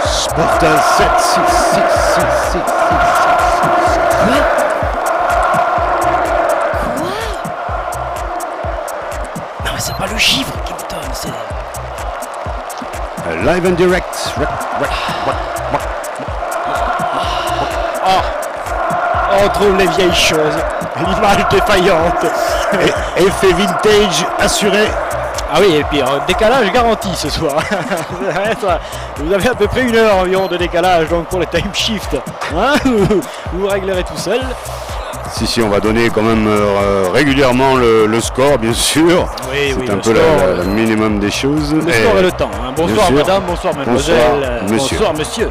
Sparta 7, 6, 6, 6, 6, 6, 6. Non mais c'est pas le chiffre qui me donne, c'est... Live and direct. On trouve les vieilles choses, l'image défaillante. Effet vintage assuré. Ah oui, et puis décalage garanti ce soir. Vous avez à peu près 1 heure environ de décalage donc pour le time shift. Hein, vous réglerez tout seul. Si, on va donner quand même régulièrement le score, bien sûr. Oui, c'est un peu le minimum des choses. Le score et le temps. Hein. Bonsoir madame, bonsoir mademoiselle, bonsoir monsieur.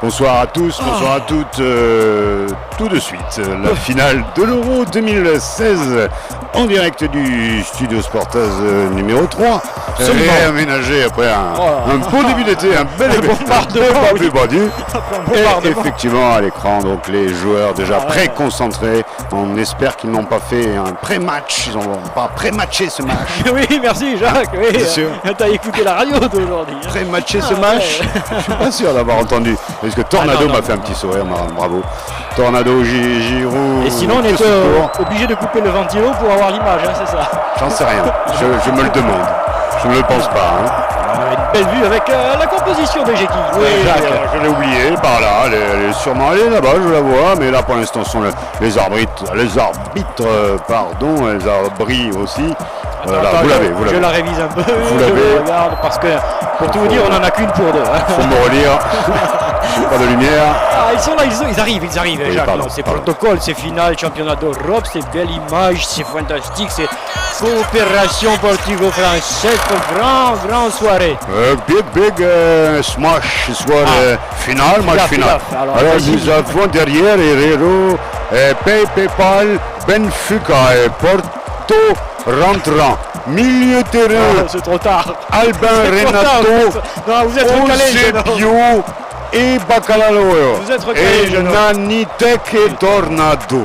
Bonsoir à tous, bonsoir à toutes. Tout de suite, la finale de l'Euro 2016 en direct du Studio Sportaz numéro 3. Réaménagé après un beau début d'été, un bel bombardement. Et effectivement à l'écran, donc les joueurs déjà pré-concentrés. On espère qu'ils n'ont pas fait un pré-match, ils n'ont pas pré-matché ce match. Oui, merci Jacques. Oui, bien sûr. T'as écouté la radio d'aujourd'hui. Pré-matché ce match. Je suis pas sûr d'avoir entendu. Parce que Tornado m'a fait un petit sourire, bravo. Tornado, Giroud. Et sinon, on est obligé de couper le ventilo pour avoir l'image, hein, c'est ça? J'en sais rien, je me le demande. Je ne le pense pas. Hein. On a une belle vue avec la composition de Jeki. Oui, je l'ai oublié par là. Elle est sûrement allée là-bas, je la vois. Mais là, pour l'instant, ce sont les arbitres, pardon, les arbitres aussi. Attends, vous l'avez. Je la révise un peu. Vous l'avez. Regarde parce que pour tout vous dire, on n'en a qu'une pour deux. Hein. Faut me relire. Pas de lumière. Ah, ils sont là, ils arrivent. Oui, Jacques. C'est protocole, c'est finale, championnat d'Europe, c'est belle image, c'est fantastique, c'est coopération portugo-française, grand soirée. Big smash soirée finale, match final. Alors nous avons derrière Herrero, PayPal, Benfica et Porto rentrant. Milieu terrain. C'est trop tard. Albin Renato. Non, vous êtes recalé. Eusebio et Bacalao. Vous êtes recalé. Et Nanitek et Tornado.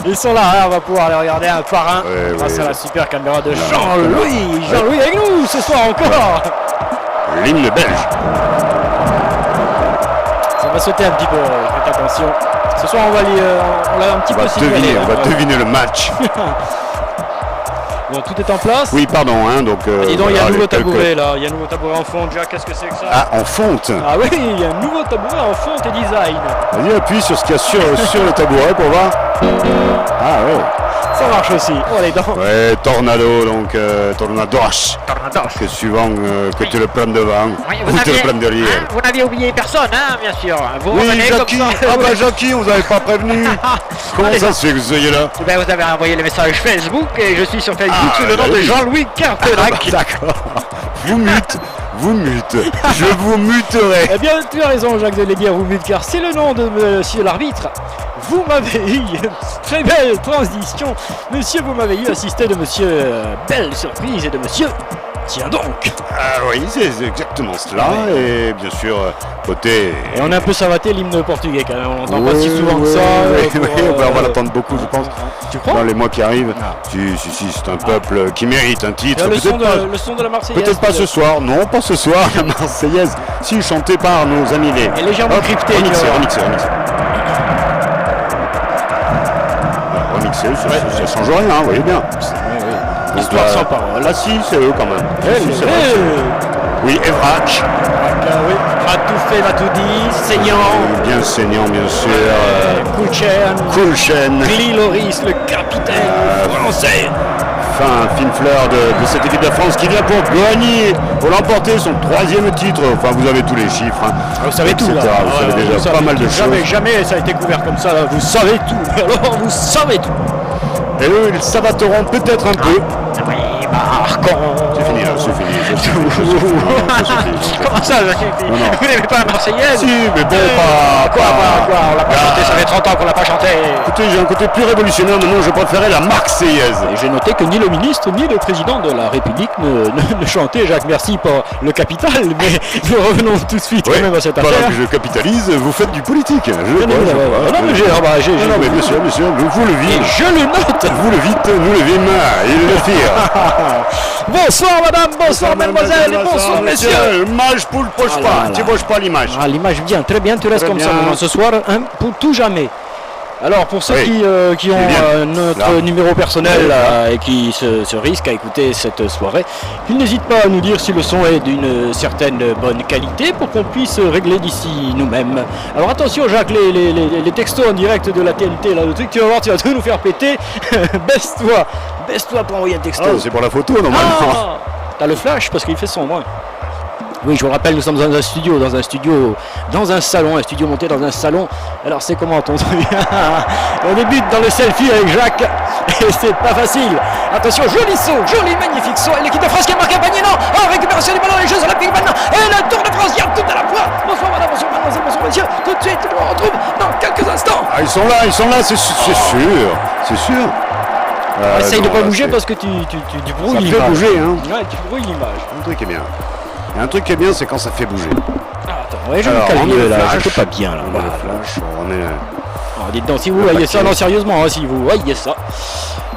Ils sont là, hein, on va pouvoir les regarder un par un grâce à la super caméra de Jean-Louis avec nous ce soir encore. L'hymne belge. Ça va sauter un petit peu, faites attention. Ce soir on l'a un petit peu signalé. On va deviner le match. Bon, tout est en place. Oui, pardon. Hein, donc, dis donc, il y a un nouveau tabouret là. Il y a un nouveau tabouret en fonte. Jacques, qu'est-ce que c'est que ça? Ah, en fonte. Ah oui, il y a un nouveau tabouret en fonte et design. Vas-y, appuie sur ce qu'il y a sur le tabouret pour voir. Ah oui. Ça marche aussi. Oh les dents. Ouais, Tornado, donc Tornados. Que suivant que tu le prennes devant ou tu le prennes derrière. Hein, vous n'aviez oublié personne, hein, bien sûr. Vous oui, Jackie. Comme ça. Ah bah Jackie, on vous avait pas prévenu. Comment ça se fait que vous soyez là? Ben, vous avez envoyé le message Facebook et je suis sur Facebook sous le nom de Jean-Louis Carpenac. D'accord. Vous mute. Je vous muterai. Eh bien, tu as raison, Jacques de Lébière, vous mute, car c'est le nom de monsieur l'arbitre. Vous m'avez eu, très belle transition, monsieur, vous m'avez eu assisté de monsieur, belle surprise, et de monsieur, tiens donc. Ah oui, c'est exactement cela, et bien sûr, côté... Et on a un peu savaté l'hymne portugais quand même, on n'entend pas si souvent que ça. On va l'attendre beaucoup, je pense. Tu crois? Dans les mois qui arrivent. Si, c'est un peuple qui mérite un titre. Le son de la Marseillaise. Peut-être pas ce soir, non, pas ce soir, la Marseillaise. Si, chantée par nos amis les... Et légèrement crypté. Remixé. Ça change rien, vous voyez bien. Histoire sans parole. Là, si, c'est eux quand même. Oui, Evrac. Oui, Matoufé, Matoudi, Saignant. Bien Saignant, bien sûr. Kulchen. Gliloris, le capitaine français. Fine fleur de cette équipe de France qui vient pour gagner, pour l'emporter son 3e titre. Enfin, vous avez tous les chiffres. Hein, vous savez tout. Là. Vous savez déjà pas mal de choses. Jamais ça a été couvert comme ça. Là. Vous savez tout. Alors, vous savez tout. Et eux, ils s'abattront peut-être un peu. Oui, C'est fini là, c'est fini. Comment ça, Jacques? Non. Vous n'aimez pas la Marseillaise? Si, mais bon, Quoi, on l'a pas chanté, ça fait 30 ans qu'on l'a pas chanté. Écoutez, j'ai un côté plus révolutionnaire, maintenant je préférais la Marseillaise. Et j'ai noté que ni le ministre ni le président de la République ne chantaient. Jacques, merci pour le capital, mais nous revenons tout de suite quand même à cette Voilà affaire. que je capitalise, vous faites du politique. Non, mais bien sûr, vous le et vivez. je le note. Vous le vite, nous le vîmes, il le firent. Bonsoir madame, bonsoir mademoiselle et bonsoir messieurs. L'image pour le poche Ah là pas, là. tu poches pas l'image. Ah, l'image vient très bien, tu restes Très comme ça bien. maintenant ce soir, hein, pour tout jamais. Alors pour ceux Oui. qui ont bien. notre Là. numéro personnel Oui. et qui se risquent à écouter cette soirée, qu'ils n'hésitent pas à nous dire si le son est d'une certaine bonne qualité pour qu'on puisse régler d'ici nous-mêmes. Alors attention Jacques, les textos en direct de la TNT, là, le truc tu vas voir, tu vas tout nous faire péter. Baisse-toi pour envoyer un texto. Ah, c'est pour la photo normalement. Ah, t'as le flash parce qu'il fait sombre. Oui, je vous rappelle, nous sommes dans un studio, dans un salon, un studio monté dans un salon. Alors c'est comment ton truc? On débute dans le selfie avec Jacques et c'est pas facile. Attention, joli saut, joli magnifique saut. Et l'équipe de France qui a marqué un panier, non. Oh, récupération du ballon, les Jeux Olympiques maintenant. Et le Tour de France, il y a tout à la fois. Bonsoir madame, bonsoir mademoiselle, bonsoir monsieur. Tout de suite, on retrouve dans quelques instants. Ah, ils sont là, c'est sûr. C'est sûr. Essaye de non, pas là, bouger c'est- parce que tu Ça brouilles fait l'image. bouger, hein. Ouais, tu brouilles l'image. Un truc est bien. Et un truc qui est bien, c'est quand ça fait bouger. Ah, attends, ouais, je vais me Alors, calmer on est là, flash. je peux pas bien là. On a Voilà. le flash, on est... Oh, dites donc, si vous Le voyez ça, paquet. non sérieusement, hein, si vous voyez ça,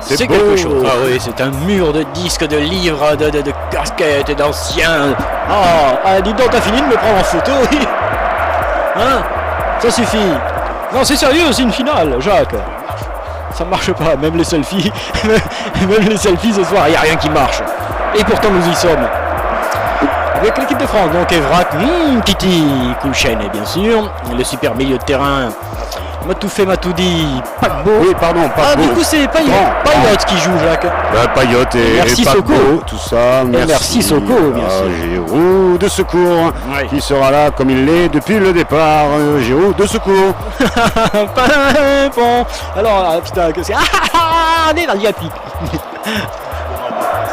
C'est c'est beau. quelque chose. Ah oui, c'est un mur de disques, de livres, de casquettes, d'anciens. Dites donc, t'as fini de me prendre en photo, oui. Hein? Ça suffit. Non, c'est sérieux, c'est une finale, Jacques. Ça marche pas, même les selfies, même les selfies ce soir, il n'y a rien qui marche. Et pourtant nous y sommes. Avec l'équipe de France, donc Evrak, Titi, Kouchen et bien sûr, le super milieu de terrain, Matoufé Matoudi, Paquebot. Oui, pardon, pas Du coup c'est Payot qui joue, Jacques. Payot et merci Paquebot, Soko. tout ça. merci Soko, bien sûr. Giroud de secours, Oui. qui sera là comme il l'est depuis le départ. Giroud de secours. Bon, alors putain, que c'est... on est dans le Yapi.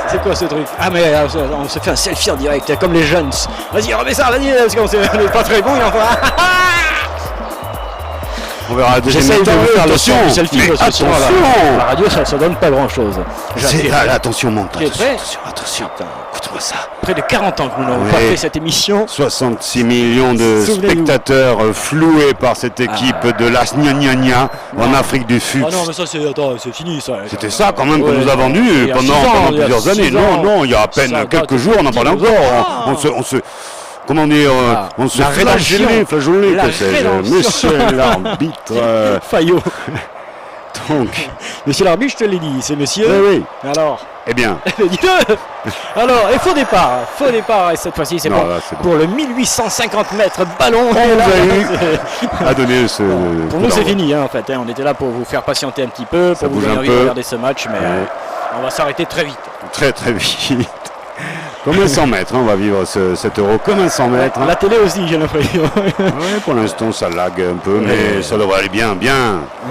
C'est quoi ce truc? Ah mais on se fait un selfie en direct, comme les jeunes. Vas-y, remets ça, vas-y, parce qu'on n'est pas très bon, il en faut... On verra la deuxième J'essaye de mi-temps. vous faire le Attention, son du selfie, mais parce que sinon, attention. la radio, ça donne pas grand-chose. Attention, monte. T'es prêt? Attention. Écoute-moi ça. Près de 40 ans que nous n'avons Oui. pas fait cette émission. 66 millions de Souvenez-nous. spectateurs floués par cette équipe de la Gna en Afrique du Sud. Ah non, mais ça, c'est fini, ça. C'était ça quand même que Ouais, nous avons il vu y a pendant 6 ans, il y a plusieurs 6 années. ans. Non, il y a à peine Ça quelques date jours, on en parlait de 10 encore. ans. On se comment dire, on se La rédemption. flageolait, La que sais-je. rédemption. Monsieur l'arbitre. Fayot. Donc, Monsieur l'arbitre, je te l'ai dit, c'est monsieur. oui. Alors, Eh bien, dis-le. Alors, et faux départ, et cette fois-ci, c'est Non, bon. là, c'est bon. Pour le 1850 mètres ballon. On Et là, vous a eu. c'est- à donner ce. Pour nous, c'est fini, hein, en fait. Hein. On était là pour vous faire patienter un petit peu, Ça pour vous bouge donner un envie de peu. regarder ce match, mais Ouais. on va s'arrêter très vite. Très très vite. Comme un 100 mètres, hein, on va vivre cet euro comme un 100 mètres. hein. La télé aussi, j'ai l'impression. Ouais, pour l'instant, ça lag un peu, mais ça devrait aller bien.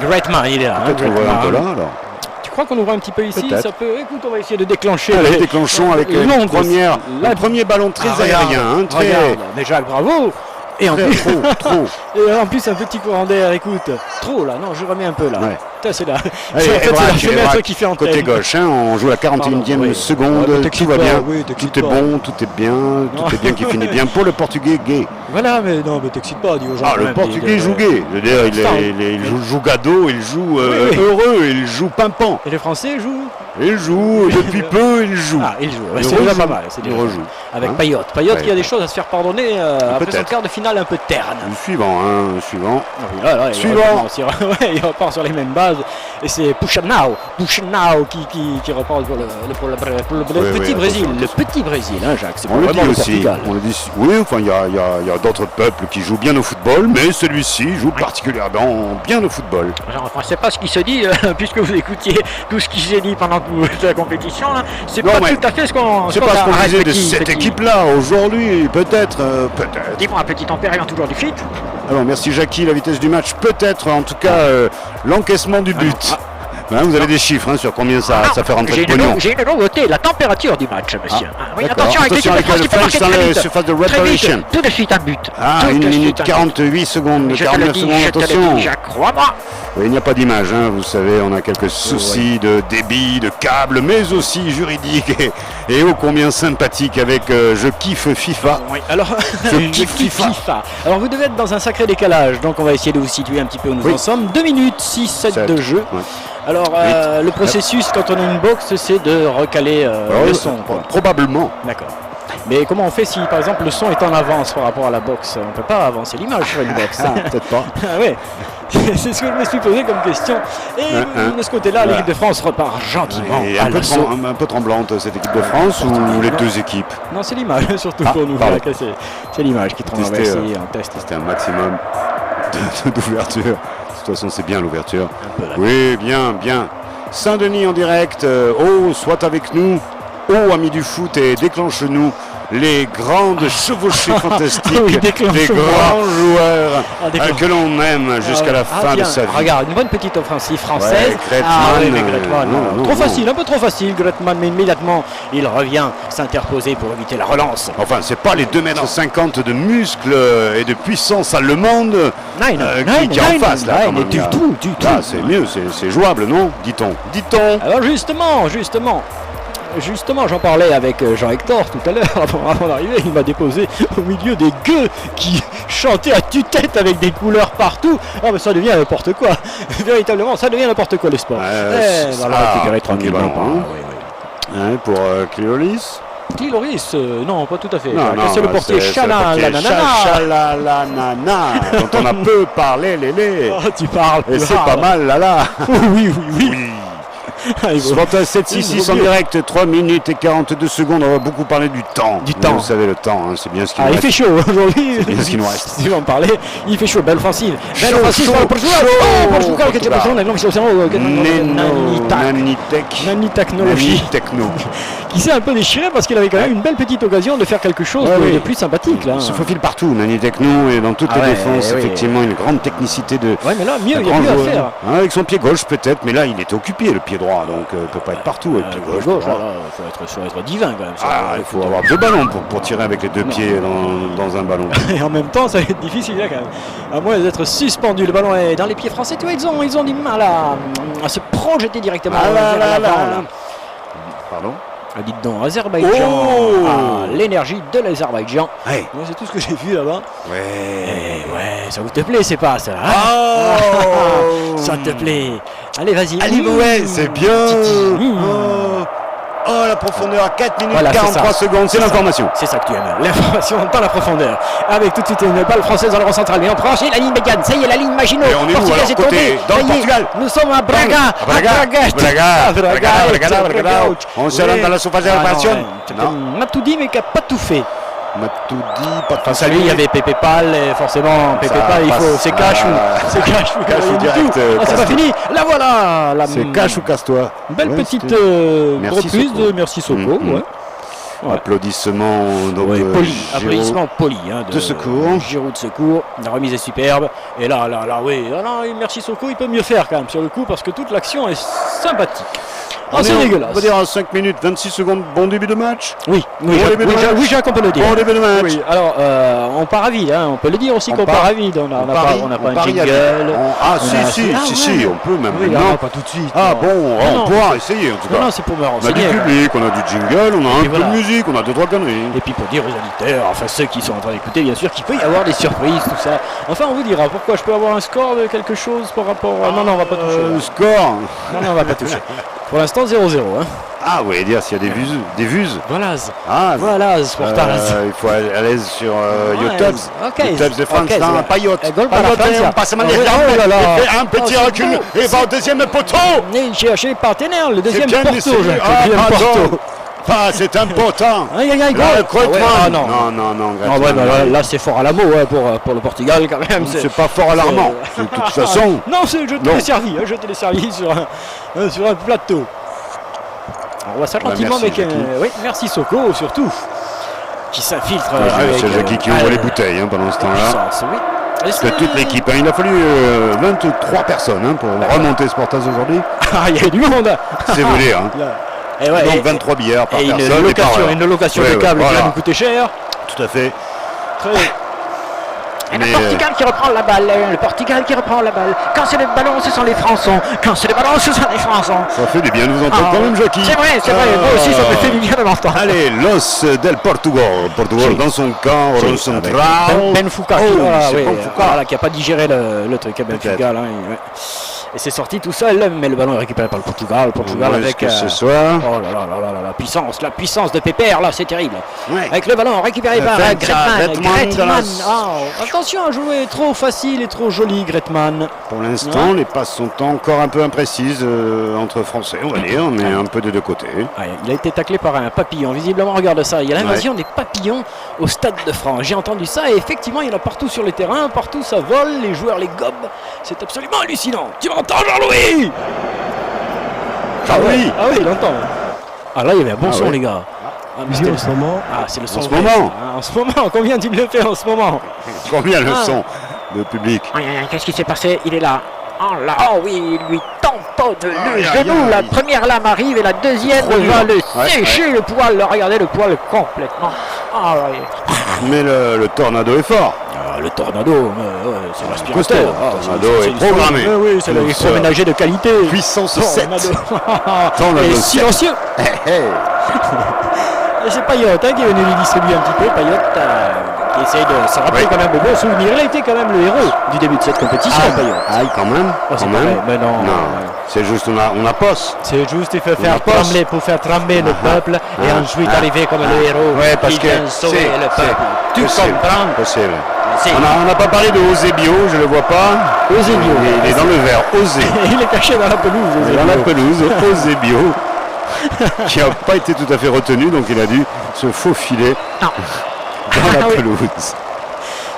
Greatman, il est là. Peut-être qu'on va un peu là, alors. Tu crois qu'on ouvre un petit peu ici? Peut-être. Ça peut. Écoute, on va essayer de déclencher. Allez, déclenchons avec l'onde. le premier ballon très aérien. Hein, très, Regarde, mais Jacques, bravo. Et en très plus, trop. et en plus, un petit courant d'air, écoute. Trop là, non, je remets un peu là. Ouais. Putain, c'est là. Allez, En fait, c'est Evrak, la fenêtre Evrak, qui fait en côté gauche, hein, on joue la 41e Pardon, oui. seconde, Ouais, tout t'excites va pas, bien, oui, t'excites tout est pas. bon, tout est bien qui finit bien pour le Portugais gay. Voilà, mais non, mais t'excites pas, dis aux gens. Ah, quand le même, Portugais dis- joue gay, je veux dire, Putain. il joue gado, il joue oui. heureux, il joue pimpant, Et les Français jouent? il joue, depuis peu il joue. Ah, ils jouent. Ouais, Il c'est déjà rejoue. pas mal. C'est Il déjà rejoue. avec Hein. Payot qui a Ouais. des choses à se faire pardonner après son Peut-être. quart de finale un peu terne. Suivant, suivant. Ah oui, là, il Suivant. repart sur- ouais, il repart sur les mêmes bases. Et c'est Puchanao qui repart pour le Oui, petit oui, Brésil. attention, Le petit Brésil, hein, Jacques. C'est On le dit vraiment le aussi, Portugal. on le dit, oui, enfin il y a d'autres peuples qui jouent bien au football, mais celui-ci joue particulièrement bien au football. Alors, enfin, c'est pas ce qui se dit, puisque vous écoutiez tout ce qui s'est dit pendant toute la compétition. Là. C'est Non, pas mais tout à fait ce qu'on C'est pas ce qu'on arrête, disait de petit, cette petit. équipe-là aujourd'hui, peut-être. Dis-moi, petit tempérament toujours du fit. Alors merci Jackie, la vitesse du match, peut-être, en tout cas l'encaissement du but. Vous avez des chiffres sur combien ça fait rentrer de pognon. J'ai une nouveauté, la température du match, monsieur. Oui, D'accord. attention avec l'équipe de France qui peut marquer dans très la vite. surface de Très vite, reparation. tout de suite un but. Ah, Tout 1 de suite minute un but. 48 secondes, Je te le 49 dis, secondes, je te le attention. dis, je crois-moi. Oui, il n'y a pas d'image, vous savez, on a quelques soucis de débit, de câble, mais aussi juridique et ô combien sympathique avec Je kiffe FIFA. Oui, alors, Je kiffe FIFA. Alors vous devez être dans un sacré décalage, donc on va essayer de vous situer un petit peu où nous en sommes. 2 minutes 6-7 de jeu. Ouais. Alors le processus quand on a une box, c'est de recaler le son. Quoi. Probablement. D'accord. Mais comment on fait si par exemple le son est en avance par rapport à la box? On ne peut pas avancer l'image sur une box. Peut-être pas. Ah ouais, c'est ce que je me suis posé comme question. Et de ce côté-là, l'équipe de France repart gentiment Et à un l'assaut. peu tremblante cette équipe de France ou les deux équipes? Non, c'est l'image surtout pour nous. pardon. Voilà, c'est l'image qui tremble. Tester, On teste. C'était un maximum d'ouverture. De toute façon, c'est bien l'ouverture. Un peu là. Oui, bien. Saint-Denis en direct. Soit avec nous. Amis du foot, et déclenche-nous les grandes chevauchées fantastiques, Oui, les déclenche-moi. grands joueurs déclenche. que l'on aime jusqu'à la fin de sa vie. Regarde, une bonne petite offensive française. Ouais, Griezmann, oui, mais Griezmann, non, trop non. facile, un peu trop facile. Griezmann, mais immédiatement, il revient s'interposer pour éviter la relance. Enfin, c'est pas les 2,50 m de muscles et de puissance allemande qui est en face là. quand même, du là. tout. Là, c'est mieux, c'est jouable, non? Dit-on. Alors Justement, j'en parlais avec Jean-Hector tout à l'heure, avant d'arriver, il m'a déposé au milieu des gueux qui chantaient à tue-tête avec des couleurs partout. Ah mais ça devient n'importe quoi, véritablement, ça devient n'importe quoi le sport. On va récupérer tranquillement. Hein, pour Cléolis. Loris, non, pas tout à fait. Non, C'est le portier Chala, la Chalanana, dont on a peu parlé, Lélé. Oh, tu parles. Et c'est pas mal, là. Oui. Sportas 7-6-6 en direct, 3 minutes et 42 secondes. On va beaucoup parler du temps. Vous savez, le temps, c'est bien ce qui nous il reste. fait chaud aujourd'hui. C'est bien ce qui nous reste. Si on en parlait, il fait chaud. Belle offensive. Chaud, pour le Portugal. Portugal qui est Nani Technologie. Techno. Qui s'est un peu déchiré parce qu'il avait quand même une belle petite occasion de faire quelque chose de plus sympathique. Là. Il se faufile partout, Nani Techno, et dans toutes les défenses, effectivement, une grande technicité de. Ouais, mais là, mieux, il y a mieux à faire. Avec son pied gauche, peut-être, mais là, il était occupé, le pied droit, donc il ne peut pas être partout avec le pied gauche. Il faut être divin quand même. Il faut avoir deux ballons pour tirer avec les deux pieds dans un ballon. Et en même temps, ça va être difficile là, quand même. À moins d'être suspendu. Le ballon est dans les pieds français. Tu vois, ils ont du mal à se projeter directement. Pardon? Ah, dites donc, Azerbaïdjan, l'énergie de l'Azerbaïdjan. Ouais. Moi, c'est tout ce que j'ai vu là-bas. Ouais. Ça vous te plaît, c'est pas ça. Ça te plaît. Allez, vas-y. Allez, c'est bien. La profondeur à 4 minutes 43 secondes, c'est l'information. C'est ça que tu aimes, l'information dans la profondeur. Avec tout de suite une balle française dans le rang central. Mais on prend la ligne médiane, ça y est, la ligne Maginot. Et on est où alors côté dans le Portugal? Nous sommes à Braga. On se lance dans la surface de réparation. Matoudi, mais qui n'a pas tout fait. Matoudi, pas face à lui, il y avait Pépé Pal, et forcément, Pépé Pal, il faut. C'est cash ou direct. C'est pas fini. La voilà. C'est cash ou casse-toi. Belle petite reprise de Merci Soko. Applaudissements applaudissements polis de secours. Giroud de secours, la remise est superbe. Et là, merci Soko, il peut mieux faire quand même sur le coup parce que toute l'action est sympathique. C'est dégueulasse. On peut dire en 5 minutes, 26 secondes, bon début de match. Oui, Jacques, on peut le dire. Bon début de match. Oui. Alors, on part à vide, on peut le dire aussi qu'on part à vide. On n'a pas un jingle. Si, on peut même. Non, pas tout de suite. On pourra essayer en tout cas. Non, c'est pour me On a renseigner. du public, on a du jingle, on a un peu de musique, on a 2-3 conneries. Et puis pour dire aux auditeurs, enfin ceux qui sont en train d'écouter, bien sûr, qu'il peut y avoir des surprises, tout ça. Enfin, on vous dira pourquoi je peux avoir un score de quelque chose par rapport à... Non, on va pas toucher. Le score. Non, on va pas toucher. Pour l'instant, 0-0. Ah, vous voulez dire s'il y a des vues. Voilà. Voilà, Sportaz. il faut aller sur YouTube. YouTube de France, pas Yacht. On passe à manière un petit recul et va au deuxième poteau. Et chercher partenaire, le deuxième poteau. C'est important. Non. Là, c'est fort à la mot pour le Portugal quand même. C'est pas fort alarmant. De toute façon. Non, je te l'ai servi sur un plateau. On voit ça gentiment avec merci Soko surtout qui s'infiltre. C'est Jackie qui ouvre les bouteilles pendant ce temps-là. Parce que toute l'équipe, il a fallu 23 personnes pour remonter Sportas aujourd'hui. Il y a du monde. C'est vous dire. Hein. Et ouais, donc 23 billets par et personne. Une location de câble qui va nous coûter cher. Tout à fait. Très... Et le Portugal qui reprend la balle, le Portugal qui reprend la balle. Quand c'est le ballon, ce sont les Français. Quand c'est le ballon, ce sont les Français. Ça fait du bien de vous entendre quand même, Jackie. C'est vrai. Moi aussi, ça me fait du bien de m'entendre. Allez, Los del Portugal. Portugal dans son camp, rond central. Benfica qui n'a pas digéré le truc à Benfica. Là, et c'est sorti tout seul, mais le ballon est récupéré par le Portugal. Avec ce soir. Oh là là, la puissance de Pépère, là, c'est terrible. Ouais. Avec le ballon récupéré par Griezmann. Attention à jouer trop facile et trop joli, Griezmann. Pour l'instant, les passes sont encore un peu imprécises entre Français, on va dire, mais un peu des deux côtés. Ouais, il a été taclé par un papillon. Visiblement, regarde ça. Il y a l'invasion des papillons au Stade de France. J'ai entendu ça et effectivement, il y en a partout sur les terrains. Partout, ça vole. Les joueurs les gobent. C'est absolument hallucinant. Tu m'entends, Jean-Louis? Oui, il entend. Ah là, il y avait un bon son, les gars. Mais c'était en ce moment. Ah, c'est le son. En ce moment. En ce moment. Combien tu me le fais en ce moment? Combien le son de public? Qu'est-ce qui s'est passé? Il est là. Oh oui, il lui tamponne le genou. La première lame arrive et la deuxième va le sécher le poil. Regardez le poil complètement. Mais le tornado est fort. Le tornado, c'est l'aspirateur. Le tornado est programmé. Oui, c'est l'électroménager de qualité. Puissance 7. Tornado. Et silencieux. Et c'est Payot qui est venu lui distribuer un petit peu. Payot qui essaye de se rappeler quand même de beaux souvenirs. Il a été quand même le héros du début de cette compétition, Payot. Quand même. Mais non. C'est juste, on a poste. C'est juste, il faut faire trembler pour faire trembler le peuple et ensuite arriver comme le héros parce qui vient sauver le peuple. Tu comprends? Possible. On n'a pas parlé de Eusebio, je le vois pas. Eusebio. Il est dans le vert. Il est caché dans la pelouse. Dans la pelouse, Eusebio. Qui n'a pas été tout à fait retenu, donc il a dû se faufiler dans la pelouse.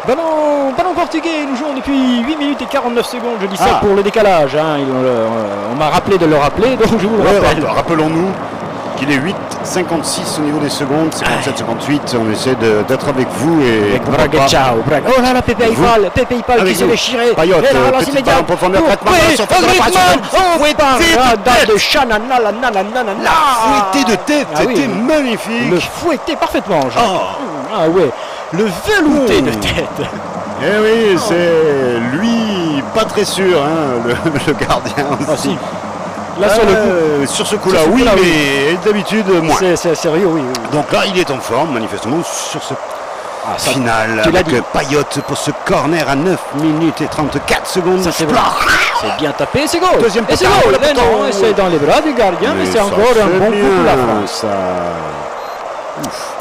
Ballon portugais, nous jouons depuis 8 minutes et 49 secondes, je dis ça pour le décalage. On m'a rappelé de le rappeler, donc je vous le rappelle. Rappelons-nous qu'il est 8,56 au niveau des secondes, 57-58, on essaie d'être avec vous et... Braga, ciao, Braga. Oh là là, Pépé Ipal qui s'est déchiré. Payot, petite balle en profondeur, Griezmann, de Chanana, fouetté de tête, c'était magnifique. Le fouetté parfaitement, le velouté de tête. Eh oui, c'est lui, pas très sûr, le gardien aussi. Là, sur ce coup-là, mais d'habitude, moins. C'est sérieux, oui. Donc là, il est en forme, manifestement, sur ce final. Avec Payot pour ce corner à 9 minutes et 34 secondes. Ça, c'est bien tapé, c'est goal. Deuxième c'est goal. C'est dans les bras du gardien, mais c'est encore un bon coup pour la France.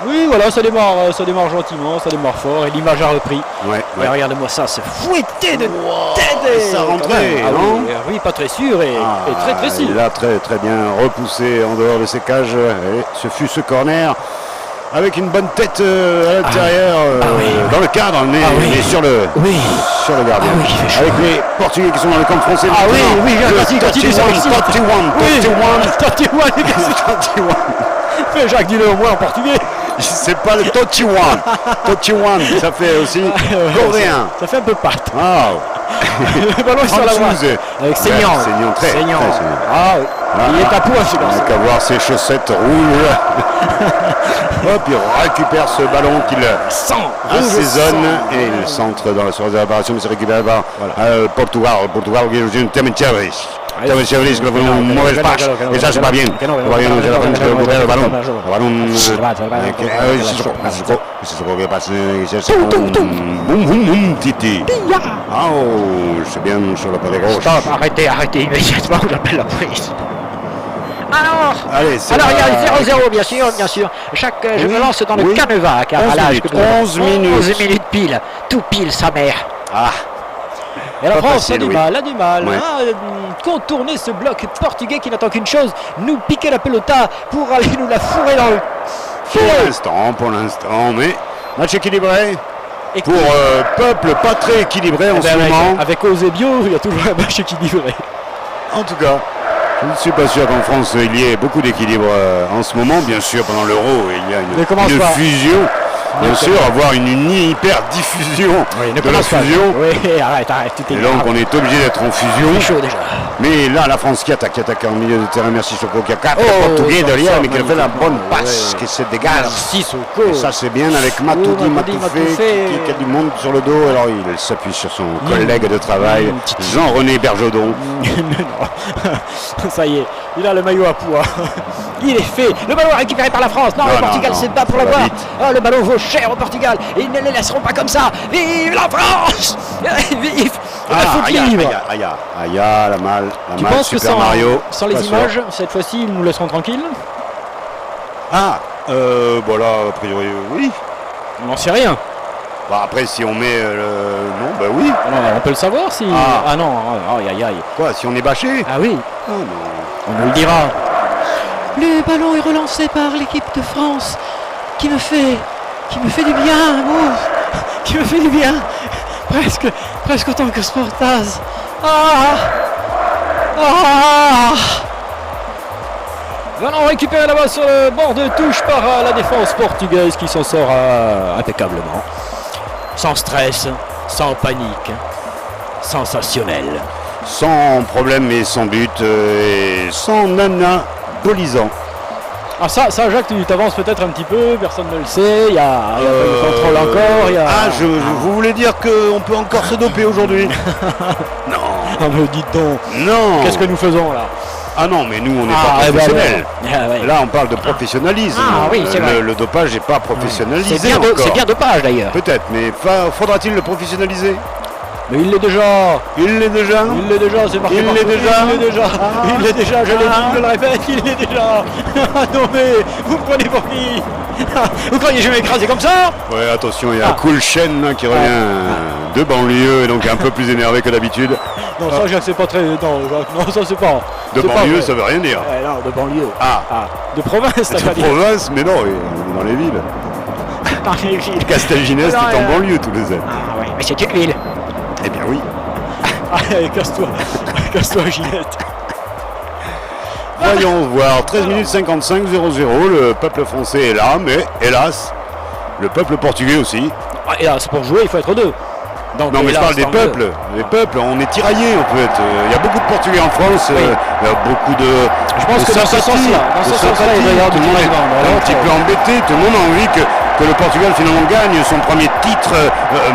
Oui, voilà, ça démarre gentiment, ça démarre fort, et l'image a repris. Et regardez-moi ça, c'est fouetté de tête. Ça rentrait, oui, pas très sûr et très précis. Il a très bien repoussé en dehors de ses cages, et ce fut ce corner. Avec une bonne tête à l'intérieur, dans le cadre, mais sur le gardien. Avec les Portugais qui sont dans le camp français. Continue. Fais Jacques, dis-le au moins en portugais. C'est pas le Totiwan. Totiwan, ça fait aussi coréen. Ça fait un peu pâte. Le ballon est sur la droite. Avec Seignan. Seignan. Il est à point, ce garçon. Il n'a qu'à voir ses chaussettes rouges. Hop, il récupère ce ballon qu'il assaisonne et il centre dans la surface de réparation, mais c'est récupéré par Portugal. Portugal qui est une Temenchavis. Temenchavis qui a fait une mauvaise passe. Et ça, c'est pas bien. Le ballon. C'est qui passe. Boum, Titi. C'est bien sur la patte gauche. Stop, arrêtez immédiatement, j'appelle la police. Alors, il y a 0-0, bien sûr. Je me lance dans le canevas, car à l'âge 11 minutes pile. Tout pile, sa mère. Et la France a du mal contourner ce bloc portugais qui n'attend qu'une chose, nous piquer la pelota pour aller nous la fourrer dans le filet. Pour l'instant, mais match équilibré. Pour peuple pas très équilibré en ce moment. Avec Eusebio, il y a toujours un match équilibré. En tout cas, je ne suis pas sûr qu'en France il y ait beaucoup d'équilibre en ce moment. Bien sûr, pendant l'Euro, il y a une fusion. Bien sûr, avoir une hyper diffusion de la fusion. Oui, arrête. Et donc on est obligé d'être en fusion. C'est chaud déjà. Mais là, la France qui attaque en milieu de terrain. Merci Soko qui a 4 Oh, Portugais comme derrière, ça, mais qui a fait la bonne passe, ouais. qui se dégage. Merci Soko. Et ça, c'est bien avec Matoudi Matoudi Matoufé qui a du monde sur le dos. Alors, il s'appuie sur son collègue de travail, Jean-René Bergeaudon. Non. Ça y est, il a le maillot à poids. Il est fait. Le ballon récupéré par la France. Non, le Portugal se bat pour ça va l'avoir. vite. Oh, le ballon vaut cher au Portugal. Et ils ne les laisseront pas comme ça. Vive la France. Vive la faute libre. Aya, la malle, Tu penses que Super Mario. sans les Pas sûr. images, cette fois-ci, ils nous laisseront tranquilles? Voilà, a priori, oui. On n'en sait rien. Bah, après, si on met non, bah oui. Non, on peut le savoir si... Ah non, aïe aïe aïe. Quoi, si on est bâché? Ah oui, Ah non. on nous le dira. Le ballon est relancé par l'équipe de France qui me fait du bien, qui me fait du bien, presque autant que Sportaz. Ballon récupéré là-bas sur le bord de touche par la défense portugaise qui s'en sort impeccablement, sans stress, sans panique, sensationnel. Sans problème et sans but et sans nana bolisant. Ah ça Jacques, tu t'avances peut-être un petit peu, personne ne le sait, il y a pas de contrôle encore. Vous voulez dire qu'on peut encore se doper aujourd'hui? Non. Ah mais dites donc, Non. qu'est-ce que nous faisons là? Ah non, mais nous on n'est pas professionnels. Ouais. Là on parle de professionnalisme. Ah oui, c'est vrai. Le dopage n'est pas professionnalisé C'est bien encore. dopage d'ailleurs. Peut-être, mais faudra-t-il le professionnaliser? Mais il l'est déjà. Il l'est déjà. C'est marqué. Il l'est déjà. Il l'est déjà, je l'ai dit, je le répète, il l'est déjà. Non mais, vous me prenez pour qui? Vous croyez que je vais m'écraser comme ça? Ouais, attention, il y a Cool Chen là, qui revient de banlieue et donc un peu plus énervé que d'habitude. Non, ça Jacques, c'est pas très... Non, ça c'est pas... De c'est pas banlieue, vrai. ça veut rien dire. Non, de banlieue. Ah. De province, t'as C'est pas dit. province, mais non, on est dans les villes. Dans les villes. Castelginest est en banlieue, tous les ans. Ah ouais, mais c'est une ville. Eh bien oui. Allez, casse-toi Ginette. Voyons voir, 13 minutes 55, 0-0, le peuple français est là, mais hélas, le peuple portugais aussi. Et là, c'est pour jouer, il faut être deux. Donc, Non mais je hélas, parle des tant mieux. peuples, les peuples, on est tiraillés en fait. Il y a beaucoup de Portugais en France, Oui. il y a beaucoup de... Je pense que dans ce sens-là, il doit y avoir tout du le monde est tiraillement. un petit peu embêté, tout le monde a envie que le Portugal finalement gagne son premier titre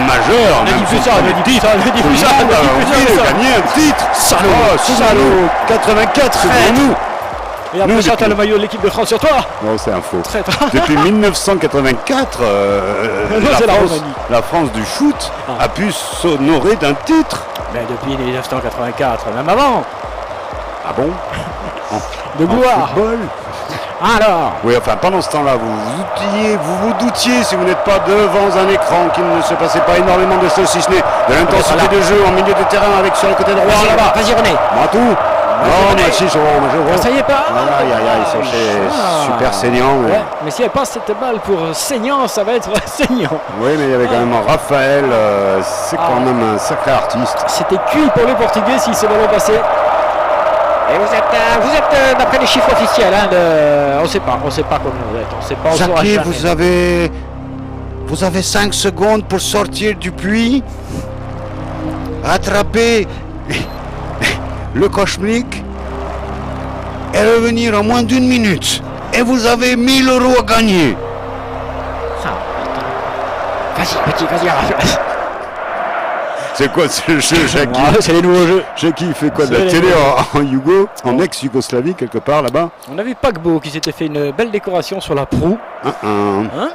majeur. Ne même dis plus son ça, premier ne dis plus titre. ça, ne dis Tout le plus ça, monde ne a dis plus envie de ça. gagner un titre. Salaud, Oh, salaud, 84, c'est pour nous. Et après Nous, ça, t'as depuis- le maillot de l'équipe de France sur toi. Non, c'est un faux. Traître. Depuis 1984, c'est la Roumanie. la France du foot a pu s'honorer d'un titre. Mais depuis 1984, même avant, Ah bon? de gloire. Football. Alors, Oui, enfin, pendant ce temps-là, vous vous doutiez, si vous n'êtes pas devant un écran, qu'il ne se passait pas énormément de choses, si ce n'est de l'intensité de jeu en milieu de terrain avec sur le côté droit là-bas. vas-y René. Matou. Non, mais si, Ça y est pas. Aïe, ils sont super saignants. Mais... Ouais, mais s'il n'y avait pas cette balle pour saignant, ça va être saignant. Oui, mais il y avait quand même Raphaël, c'est quand même un sacré artiste. C'était cuit pour les Portugais si ce ballon passait. Et vous êtes d'après les chiffres officiels, hein, on sait pas combien vous êtes, on sait pas, on saura Jackie, jamais. vous avez 5 secondes pour sortir du puits, attraper le Kochmlik et revenir en moins d'1 minute. Et vous avez 1000 € à gagner. Ah, vas-y, petit, vas-y, Raphaël. C'est quoi ce jeu, Jackie? Ah, c'est les nouveaux jeux. Jackie il fait quoi, de C'est la les télé nouveaux. en ex-Yougoslavie, quelque part là-bas? On a vu Paquebot qui s'était fait une belle décoration sur la proue. Hein?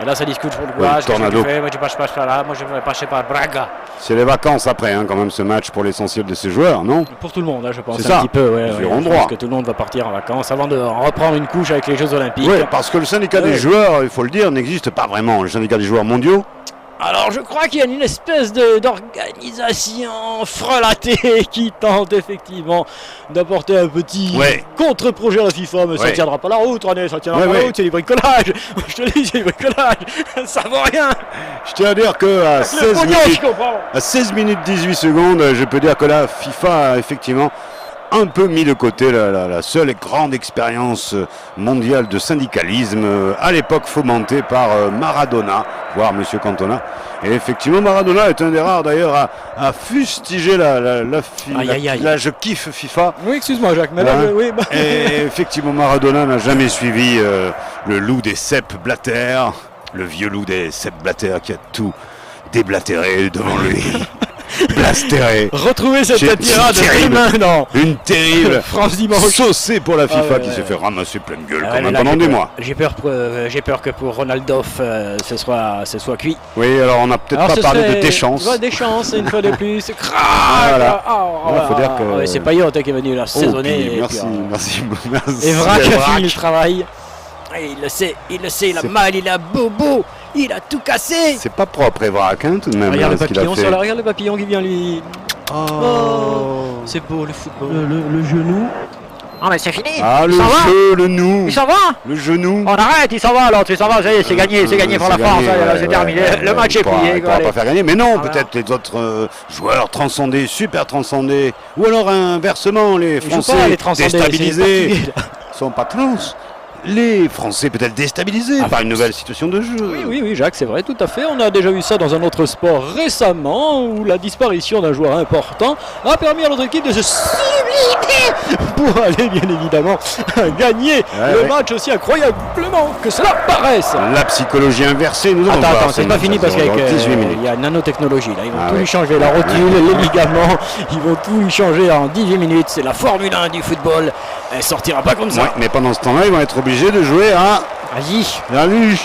Et là, ça discute pour le courage. tornado. Moi, je passe par là. Moi, je vais passer par Braga. C'est les vacances après, hein, quand même, ce match pour l'essentiel de ces joueurs, non? Pour tout le monde, hein, je pense. C'est un ça. petit peu. Ouais, Ils ouais, auront je droit. pense que tout le monde va partir en vacances avant de reprendre une couche avec les Jeux Olympiques. Oui, parce que le syndicat des joueurs, il faut le dire, n'existe pas vraiment. Le syndicat des joueurs mondiaux. Alors je crois qu'il y a une espèce d'organisation frelatée qui tente effectivement d'apporter un petit contre-projet à la FIFA, mais ça ne tiendra pas la route, René, ça tiendra pas la route, c'est du bricolage. Je te dis, c'est du bricolage, ça vaut rien. Je tiens à dire que à 16 minutes 18 secondes, je peux dire que la FIFA, effectivement, un peu mis de côté la seule et grande expérience mondiale de syndicalisme, à l'époque fomentée par Maradona, voire Monsieur Cantona. Et effectivement, Maradona est un des rares d'ailleurs à fustiger je kiffe FIFA. Oui, excuse-moi Jacques, mais là, oui. Et effectivement, Maradona n'a jamais suivi le loup des Sepp Blatter, le vieux loup des Sepp Blatter qui a tout déblatéré devant lui. Blastéré. Retrouvez cette tirade maintenant. Une terrible France dimanche. Saucée pour la FIFA qui s'est fait ramasser pleine gueule quand même pendant des mois. J'ai peur que pour Ronaldo ce soit cuit. Oui, alors on n'a peut-être pas parlé de Deschamps. Deschamps, une fois de plus. Voilà. Faut dire que c'est Payot qui est venu la saisonner. Merci. Evra qui a fini le travail. Il le sait, il a mal, il a bobo. Il a tout cassé. C'est pas propre Evrac tout de même. Regarde le papillon qui vient lui. Oh. C'est beau le football. Le genou. Ah mais c'est fini. Ah le jeu, le nous. Il s'en va. Le genou. On arrête, il s'en va l'autre, il s'en va, c'est gagné pour la France, c'est terminé. Le match est plié. On va pas faire gagner, mais non, peut-être les autres joueurs transcendés, super transcendés. Ou alors inversement, les Français déstabilisés. Ils sont pas trans. Les Français peut-être déstabilisés par une nouvelle situation de jeu. Oui, Jacques, c'est vrai, tout à fait. On a déjà vu ça dans un autre sport récemment, où la disparition d'un joueur important a permis à notre équipe de se sublimer pour aller, bien évidemment, gagner le match aussi incroyablement que cela paraisse. La psychologie inversée, nous allons voir. Attends, c'est pas fini parce qu'il y a nanotechnologie. Là, ils vont tout lui changer, la rotule, les ligaments, ils vont tout lui changer en 18 minutes. C'est la Formule 1 du football. Elle sortira pas comme ça. Ouais, mais pendant ce temps-là, ils vont être obligés de jouer à la luche.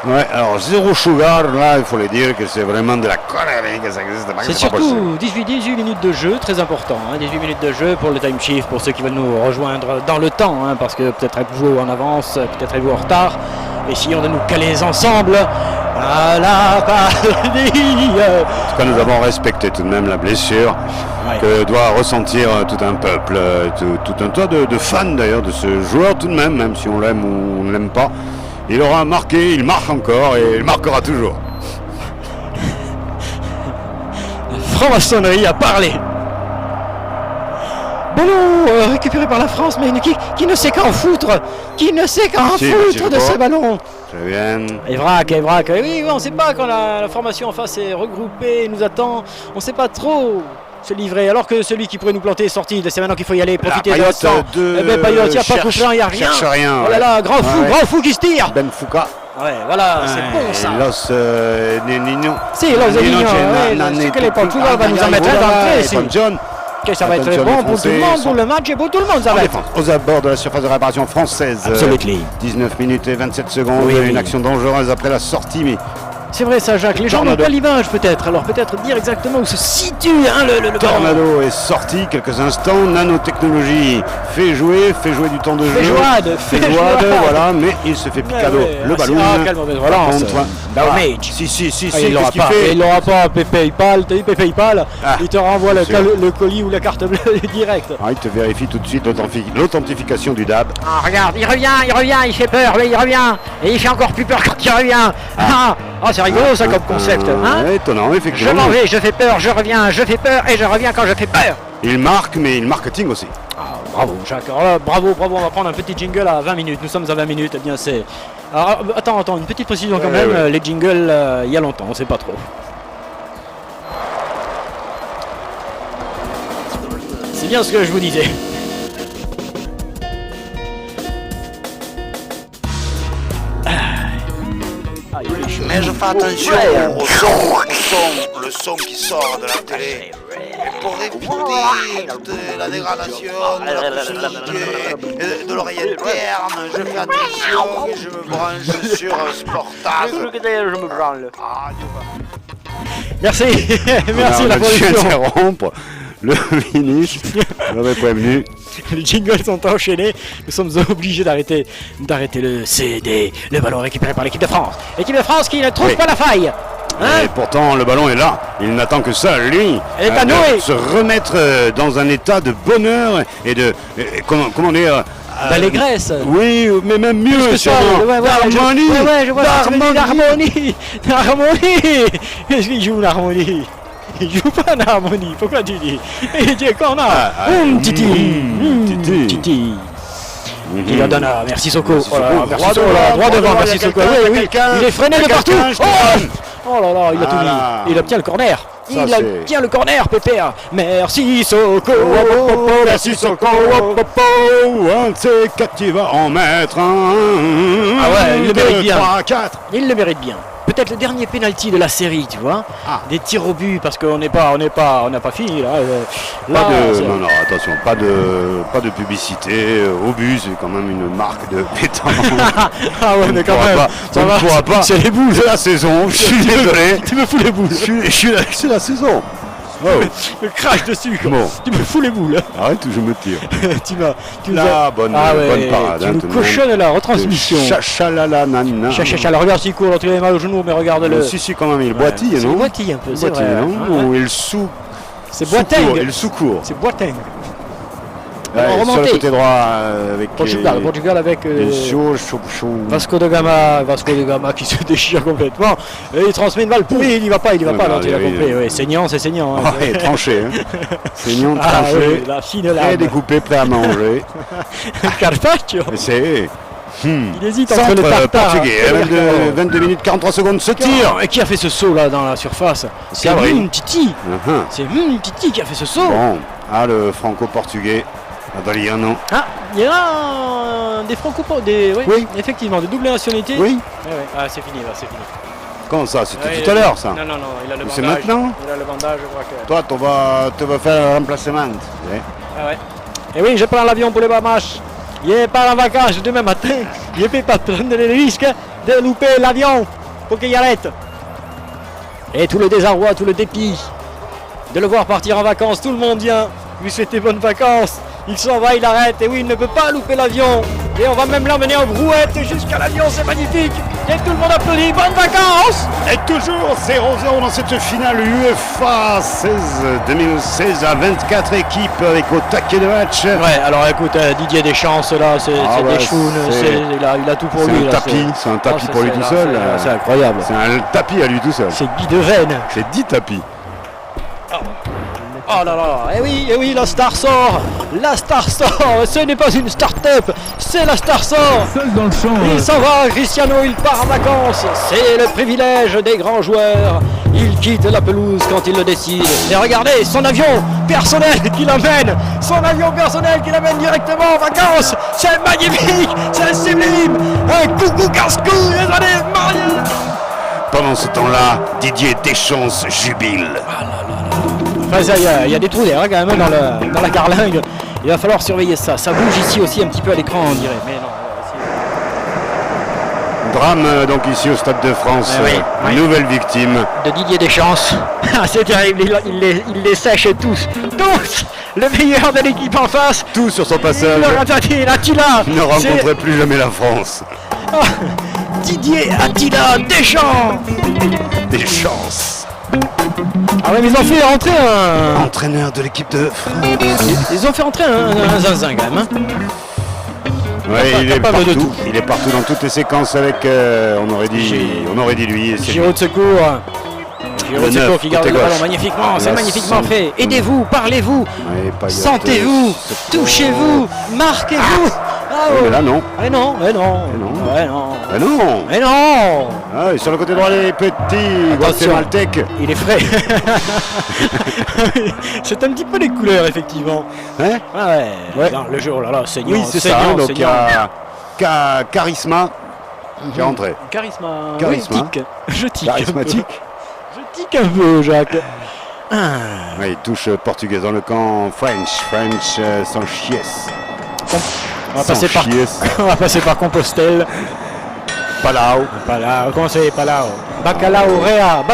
Ouais, alors zéro sugar, là, il faut le dire que c'est vraiment de la connerie que ça existe. C'est surtout 18 minutes de jeu, très important. 18 minutes de jeu pour le time shift, pour ceux qui veulent nous rejoindre dans le temps, parce que peut-être êtes-vous en avance, peut-être êtes-vous en retard. Essayons de nous caler ensemble à la partie. En tout cas, nous avons respecté tout de même la blessure que doit ressentir tout un peuple, tout un tas de fans d'ailleurs de ce joueur tout de même si on l'aime ou on ne l'aime pas. Il aura marqué, il marque encore et il marquera toujours. La franc-maçonnerie a parlé. Ballon récupéré par la France, mais qui ne sait qu'en foutre. Qui ne sait qu'en foutre de ce ballon. Très bien. Evrac. Oui, on ne sait pas quand la formation en face est regroupée, nous attend. On ne sait pas trop se livrer, alors que celui qui pourrait nous planter est sorti. C'est maintenant qu'il faut y aller, profiter de l'instant. Payot, il n'y a pas coup franc, il n'y a rien. Cherche rien. Oh là là, grand fou qui se tire. Ben Foucault. Ouais, voilà, c'est bon ça. Los Nino. Si, Los Nino. C'est que les Portugais va nous en mettre un d'entrée ici. Que ça va être bon pour tout le monde, pour le match et pour tout le monde, ça va être. Aux abords de la surface de réparation française. Absolument. 19 minutes et 27 secondes. Une action dangereuse après la sortie, mais. C'est vrai ça, Jacques. Les gens n'ont pas l'image peut-être. Alors peut-être dire exactement où se situe le Tornado est sorti quelques instants. Nanotechnologie fait jouer du temps de jeu. Fait jouade, voilà, mais il se fait picado le ballon. Quelle mauvaise relance. Damage. Si, il l'aura pas. PayPal, il te renvoie le colis ou la carte bleue direct. Il te vérifie tout de suite l'authentification du DAB. Regarde, il revient, il fait peur, il revient. Et il fait encore plus peur quand il revient. C'est rigolo ça comme concept. Étonnant, effectivement. Je m'en vais, je fais peur, je reviens, je fais peur et je reviens quand je fais peur. Il marque, mais il marketing aussi. Bravo Jacques, bravo, on va prendre un petit jingle à 20 minutes, nous sommes à 20 minutes, eh bien c'est... Alors, attends, une petite précision quand même, les jingles, il y a longtemps, on sait pas trop. C'est bien ce que je vous disais. Mais je fais attention le son qui sort de la télé. Et pour réprimer toute la dégradation de la possibilité de l'oreille interne, je fais attention et je me branche sur Sportaz. Je me branle. Merci la production. Interrompre le finish, on avait prévenu. Les jingles sont enchaînés, nous sommes obligés d'arrêter le CD, le ballon récupéré par l'équipe de France. L'équipe de France qui ne trouve pas la faille. Et pourtant le ballon est là, il n'attend que ça, lui, de se remettre dans un état de bonheur et de, comment dire, d'allégresse. Oui, mais même mieux, d'harmonie. Est-ce qu'il joue l'harmonie? Il joue pas en harmonie, pourquoi tu dis? Il dit qu'on a Titi. Titi. Il en donne à merci Soko. Merci Soko, droit devant, merci Soko. Oui, il est freiné de partout. Oh là là, il a tout mis. Il obtient le corner. Il obtient le corner, Pépère. Merci Soko. Merci Soko. Un de ces 4 qui va en mettre un. Ah ouais, il le mérite bien. 3, 4. Il le mérite bien. Peut-être le dernier penalty de la série, tu vois. Des tirs au but parce qu'on n'a pas fini là. Non, attention, pas de publicité au but, c'est quand même une marque de pétanque. Ah ouais, mais quand même, ça va, pourra pas. C'est les boules. C'est la saison, je suis désolé. Tu me fous les boules. C'est la saison. Oh. Je crache dessus. Bon. Tu me fous les boules. Arrête, je me tire. bonne parade. Tu nous cochonnes la retransmission. Chachalala nana. Chachalala, regarde s'il court, il a mal au genou, mais regarde-le. Si, quand même, il boitille, non? Il boitille un peu, c'est vrai. Ou il sous. C'est Boateng. Il sous-court. C'est Boateng. Sur le côté droit avec Portugal avec Vasco de Gama qui se déchire complètement et il transmet une balle pourrie, il n'y va pas l'autre, il a compris. Ouais, saignant, c'est saignant. Tranché. Saignant, tranché. La fine lame. Prêt découpé, prêt à manger. Carpaccio. C'est. Il hésite entre le tartare. Portugais, 22 minutes 43 secondes, ce tir. Et qui a fait ce saut là dans la surface? C'est Titi. C'est Titi qui a fait ce saut. Bon, le franco-portugais. Adriano. Il y a des oui, effectivement, de double nationalité. Oui. C'est fini. Comment ça? C'était tout à l'heure, ça? Non, il a le bandage. C'est maintenant? Il a le bandage, je crois que... Toi, tu vas faire un remplacement. Et oui, je prends l'avion pour les Bahamas. Il part en vacances demain matin. Il ne peut pas prendre le risque de louper l'avion pour qu'il arrête. Et tout le désarroi, tout le dépit de le voir partir en vacances, tout le monde vient lui souhaiter bonnes vacances. Il s'en va, il arrête, et oui, il ne peut pas louper l'avion. Et on va même l'emmener en brouette jusqu'à l'avion, c'est magnifique. Et tout le monde applaudit, bonnes vacances. Et toujours 0-0 dans cette finale UEFA 2016 à 24 équipes avec au taquet de match. Ouais, alors écoute, Didier Deschamps, là, c'est des chounes, il a tout pour lui. C'est un tapis pour lui tout seul. C'est incroyable. C'est un tapis à lui tout seul. C'est Guy Devenne. C'est 10 tapis. Oh là là, et oui, la star sort, ce n'est pas une start-up, c'est la star sort. Seul dans le champ. Il s'en va, Cristiano, il part en vacances, c'est le privilège des grands joueurs. Il quitte la pelouse quand il le décide. Et regardez, son avion personnel qui l'amène, directement en vacances. C'est magnifique, c'est sublime, un coucou casse-cou, les années mariées. Pendant ce temps-là, Didier Deschamps jubile. Il y a des trous d'air quand même dans la carlingue. Il va falloir surveiller ça. Ça bouge ici aussi un petit peu à l'écran, on dirait. Mais non. Drame donc ici au Stade de France. Nouvelle victime. De Didier Deschamps. C'est terrible, il les sèche tous. Le meilleur de l'équipe en face. Tout sur son passage. Il ne rencontrait plus jamais la France. Didier Attila Deschamps. Ah ouais, mais ils ont fait rentrer un... entraîneur de l'équipe de France. Ils ont fait rentrer un zinzin quand même. Oui, il est partout dans toutes les séquences avec, on aurait dit lui. Giro de secours. Qui garde le ballon magnifiquement, c'est magnifiquement fait. Aidez-vous, parlez-vous, sentez-vous, touchez-vous, marquez-vous. Mais là non. Non. Et sur le côté droit les petits Guatémaltèques. Il est frais. C'est un petit peu les couleurs effectivement. Non, le jeu, oh là là, saignant. Oui, c'est ça. Donc il y a Charisma qui est rentré. Charismatique. Je tique. Charismatique. Je tique un peu, Jacques. Il touche portugais dans le camp French sans chies. On va passer par Compostelle. Palau. Comment c'est Palau? Bacalaorea.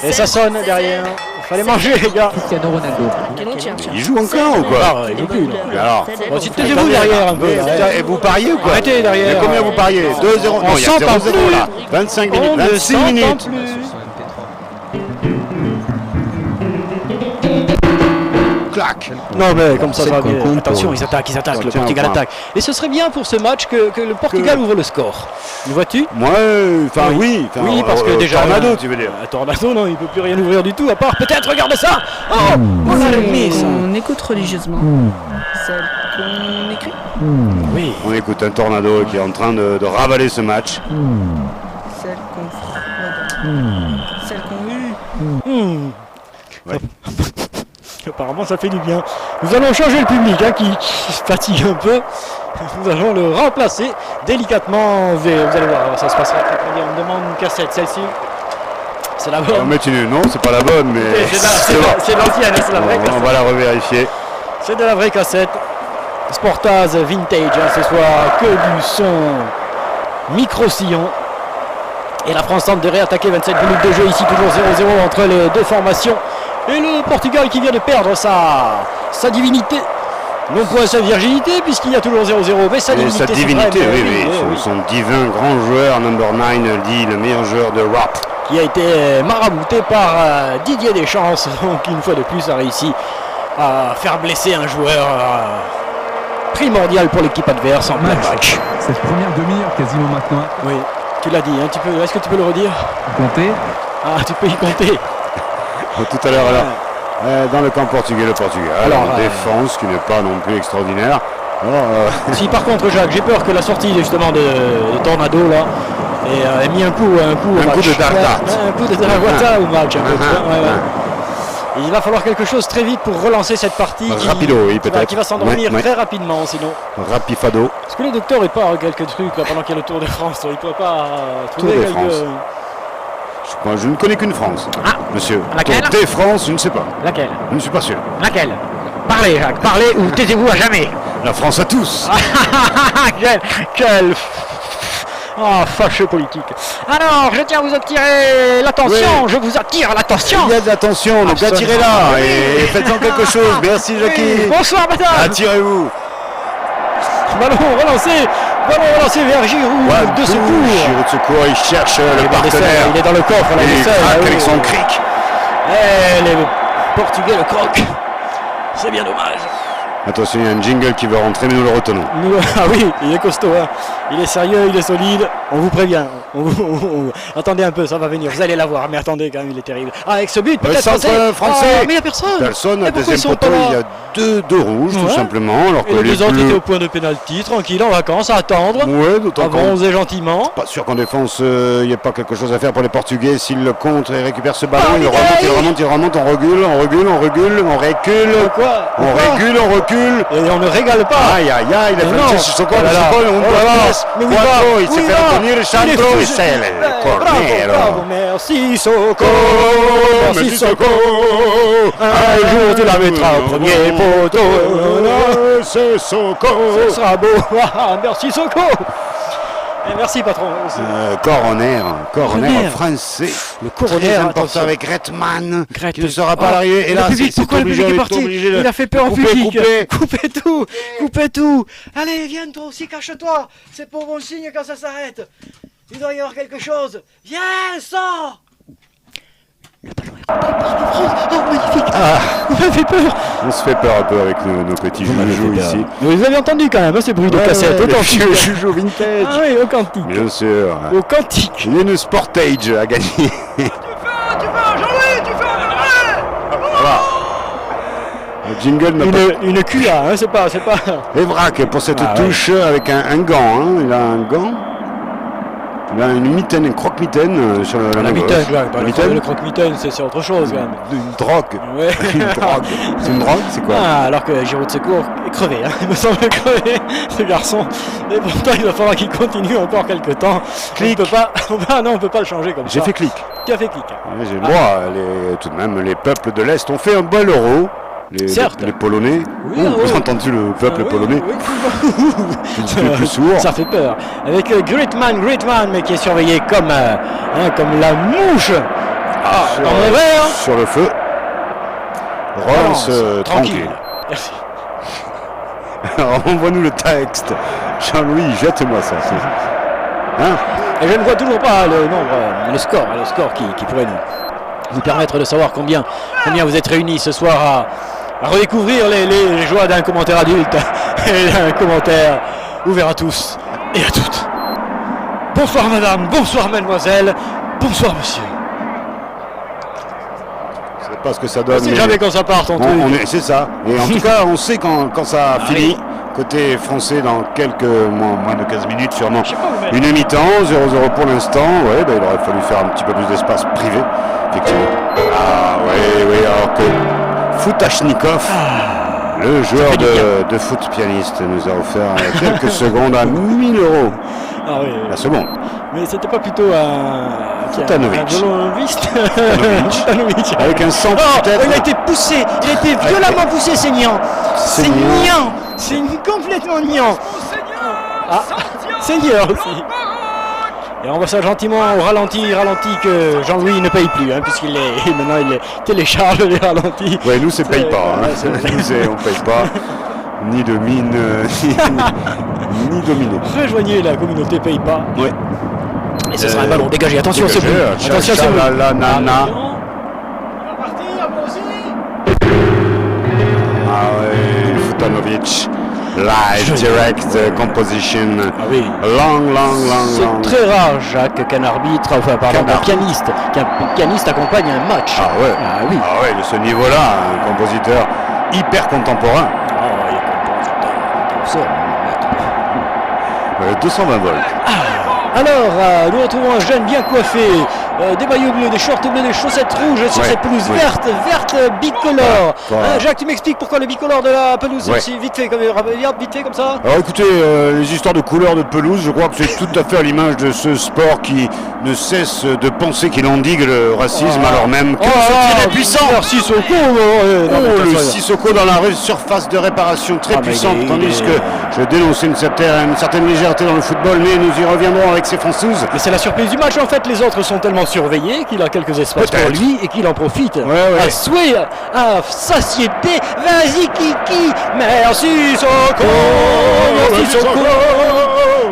Et ça sonne derrière. Il fallait manger, les gars. Cristiano Ronaldo. Il joue encore ou quoi? Non, il joue plus. Alors, si taisez-vous derrière un peu. Et vous pariez ou quoi? Arrêtez derrière. Mais combien vous pariez? 2-0. Non, il y a 0-0 là. 25 minutes, 26 minutes. claque. Non mais comme ça C'est va qu'on bien. compte Attention, pour- ils attaquent, le Tiens, Portugal enfin. attaque. Et ce serait bien pour ce match que le Portugal ouvre le score. Le vois-tu? Moi, enfin oui. Enfin, Oui, parce que déjà... Tornado, tu veux dire. Un tornado, non, il peut plus rien ouvrir du tout, à part peut-être, regardez ça. Oh, on a Celle mis ça. qu'on écoute religieusement. Celle qu'on écrit. Oui. On écoute un tornado qui est en train de ravaler ce match. Celle qu'on fredonne. Celle qu'on hue. Ouais. Apparemment, ça fait du bien. Nous allons changer le public qui se fatigue un peu. Nous allons le remplacer délicatement. Vous allez voir, ça se passera très très bien. On me demande une cassette, celle-ci. C'est la On va bonne. mettre non, c'est pas la bonne, mais C'est l'ancienne, c'est la vraie on cassette. va la revérifier. C'est de la vraie cassette. Sportaz vintage ce soir, que du son micro-sillon. Et la France tente de réattaquer, 27 minutes de jeu ici, toujours 0-0 entre les deux formations. Et le Portugal qui vient de perdre sa divinité. Non point sa virginité, puisqu'il y a toujours 0-0, mais sa Et divinité. sa c'est divinité, vrai, mais oui. oui. Son divin grand joueur, number 9, dit le meilleur joueur de rap. Qui a été marabouté par Didier Deschamps, donc une fois de plus a réussi à faire blesser un joueur primordial pour l'équipe adverse en plein match. Cette première demi-heure quasiment maintenant. Oui, tu l'as dit, est-ce que tu peux le redire? Comptez. Ah, tu peux y compter. Tout à l'heure, alors, dans le camp portugais, le Portugal, Alors, en défense qui n'est pas non plus extraordinaire. Alors, Si par contre, Jacques, j'ai peur que la sortie justement de Tornado là ait mis un coup au match. coup de Dardat. Un coup de Darwata au match. Un peu, ouais, ouais. Il va falloir quelque chose très vite pour relancer cette partie Rapido, oui, peut-être. qui va s'endormir Ouais. très rapidement sinon. Rapifado. Est-ce que le docteur n'est pas quelques trucs là, pendant qu'il y a le Tour de France? Il ne pourrait pas trouver de quelques... France. Je ne connais qu'une France, monsieur. Laquelle? Tour des France, je ne sais pas. Laquelle? Je ne suis pas sûr. Laquelle? Parlez Jacques, parlez ou taisez-vous à jamais. La France à tous. Quel fâcheux politique. Alors, je tiens à vous attirer l'attention, Oui. je vous attire l'attention. Il y a de l'attention, donc Absolument. attirez-la et faites-en quelque chose. Merci Jackie. Oui. Bonsoir madame. Attirez-vous. Ballon relancé vers Giroud de secours. Giroud de secours, il cherche le partenaire. Il est dans le coffre, là, Et il est il seul, craque oui. avec son cric. Les Portugais le croquent. C'est bien dommage. Attention, il y a un jingle qui veut rentrer, mais nous le retenons. Ah oui, il est costaud, il est sérieux, il est solide, on vous prévient. Attendez un peu, ça va venir, vous allez la voir, mais attendez quand même, il est terrible. Ah, avec ce but, peut-être centre français. Ah, mais il n'y a personne. Personne, Et à pourquoi deuxième ils sont poteau, pas là il y a deux rouges, tout Ouais. simplement. Alors que Et les les deux autres étaient bleus... au point de pénalty, tranquille, en vacances, à attendre, Ouais, d'autant à qu'on bronzer gentiment. pas sûr qu'en défense, il n'y ait pas quelque chose à faire pour les Portugais. S'ils le contre et récupèrent ce ballon, Ah, il remonte, on recule, on recule. Quoi On recule. Et on ne régale pas. Aïe, il a Mais fait non. un Sissoko, Oh là là. un Oh là là. Mais oui, Quattro, va. il s'est Oui, fait va. retenir le Il est centro fou, et c'est le Bravo, merci Sissoko. Merci Sissoko. Un jour, tu la mettras au premier poteau. C'est Soko. Ce sera beau. Ah, merci Soko. Et merci patron. Coroner Coroner. français. Le coroner, Très important attention. avec Gretman, Gret- qui ne sera pas Ah, à l'arrivée. Et le là, public, c'est pourquoi le obligé, public est on parti? obligé de Il a fait peur au couper, public. couper. Coupez tout. Allez, viens toi aussi, cache-toi. C'est pour bon signe quand ça s'arrête. Il doit y avoir quelque chose. Viens, sors. Le ballon est rentré par la France. Oh, magnifique. Vous m'avez fait peur. On se fait peur un peu avec nos petits joujoux ici. Vous avez entendu quand même, ces bruits de cassette. Les Authentique. vieux joujoux vintage. Ah oui, au cantique. Bien sûr. Au cantique. Il y a une Sportage à gagner. Tu fais un Voilà. Le jingle n'a pas... Une QA, c'est pas. Evrac pour cette Ah, ouais. touche avec un gant. Il a un gant. Il a une mitaine, une croque-mitaine sur la main gauche. La mitaine. Le croque-mitaine, c'est autre chose quand même. Une drogue. Ouais. Une drogue. C'est une drogue, c'est quoi? Ah, alors que Giroud de secours est crevé, il me semble crevé, ce garçon. Et pourtant, il va falloir qu'il continue encore quelques temps. Clic. On peut pas le changer comme J'ai ça. fait clic. Tu as fait clic. J'ai le droit. Tout de même, les peuples de l'Est ont fait un bel euro. Certes. Les Polonais. Oui, Vous oui. entendu le peuple Oui, polonais? oui. Je ne suis plus sourd. Ça fait peur. Avec Gritman, mais qui est surveillé comme la mouche. Sur- dans le verre. Sur le feu. Relance tranquille. Merci. Alors envoie-nous le texte. Jean-Louis, jette-moi ça. Hein? Et je ne vois toujours pas le score qui pourrait nous permettre de savoir combien vous êtes réunis ce soir à redécouvrir les joies d'un commentaire adulte et d'un commentaire ouvert à tous et à toutes. Bonsoir madame, bonsoir mademoiselle, bonsoir monsieur. Je sais pas ce que ça donne. On sait mais jamais quand ça part ton truc. c'est ça. Et en tout cas, on sait quand ça finit. oui. Côté français, dans quelques moins de 15 minutes, sûrement. Je sais pas où mettre. Une mi-temps, 0-0 pour l'instant. Ouais, il aurait fallu faire un petit peu plus d'espace privé, effectivement. Ah, oui, alors que Futashnikov, le joueur fait du de foot pianiste, nous a offert quelques secondes à 1000 euros. Ah oui, oui. La seconde. Mais c'était pas plutôt un Futanovic. violoniste Futanovic. Avec un centre peut-être. il a été poussé, il a été violemment poussé, c'est niant. C'est niant. C'est complètement niant. Ah, Seigneur aussi. Et on voit ça gentiment au ralenti que Jean-Louis ne paye plus, hein, maintenant il télécharge les ralentis. Ouais, nous c'est paye pas. Hein. Ouais, Nous on paye pas. Ni de mine, ni dominé. Rejoignez la communauté paye pas. Ouais. Et ce sera un ballon dégagé. Attention, c'est Dégagé, bon. Attention, c'est bon. la nana. Il va partir, moi aussi. Ah ouais, Futanovic. Live, direct, composition. Ah oui. Long. C'est très rare, Jacques, qu'un arbitre, enfin pardon, Canard. qu'un pianiste accompagne un match. Ah ouais. Ah oui. Ah ouais, de ce niveau-là, un compositeur hyper contemporain. Oh, il est content. 220 volts. Alors, nous retrouvons un jeune bien coiffé, des maillots bleus, des shorts bleus, des chaussettes rouges sur Ouais, cette pelouse oui. verte bicolore. Voilà. Hein, Jacques, tu m'expliques pourquoi le bicolore de la pelouse, Ouais. c'est vite fait comme ça. Alors écoutez, les histoires de couleurs de pelouse, je crois que c'est tout à fait à l'image de ce sport qui ne cesse de penser qu'il endigue le racisme alors même que il est puissant. Merci Sissoko. Le Sissoko dans la surface de réparation très Ah, mais puissante, il est- tandis que je dénonçais une certaine légèreté dans le football, mais nous y reviendrons avec ces Françaises. Mais c'est la surprise du match en fait, les autres sont tellement surveillés qu'il a quelques espaces pour Peut-être. lui et qu'il en profite. ouais. À souhait, à satiété, vas-y Kiki, merci Soko, merci Soko,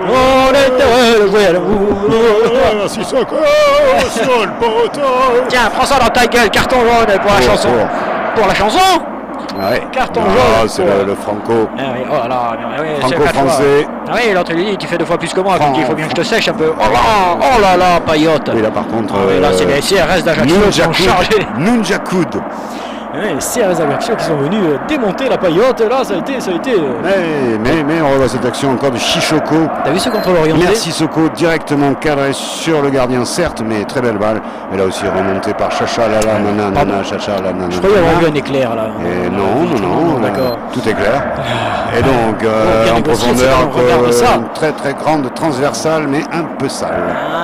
on est heureux de jouer à l'amour. Sissoko sur le poteau. Tiens, prends ça dans ta gueule, carton jaune pour la chanson. Pour la chanson. Ouais. Carton Non, jaune c'est pour- le franco. Ah oui, oh là là, oui, c'est Franco-français. Ah oui, l'autre lui dit tu fais 2 fois plus que moi, il faut bien que je te sèche un peu. Oh. Oh là là, paillote. Oui, là par contre. Ah oui, là c'est les CRS d'Ajaccio qui sont chargés. Nunjakud. Ouais, les CRS d'Ajaccio qui sont venus démonter la paillote, là ça a été. Mais on revoit cette action encore de Shishoko. T'as vu ce contrôle orienté? Merci Sissoko, directement cadré sur le gardien, certes, mais très belle balle. Elle a aussi remonté par Chacha Lala, nana, Chacha Lala. Je croyais avoir vu un éclair là. Et non, d'accord. tout est clair. Et donc, bien en négocié, profondeur, c'est bon, regarde ça. une très grande transversale, mais un peu sale.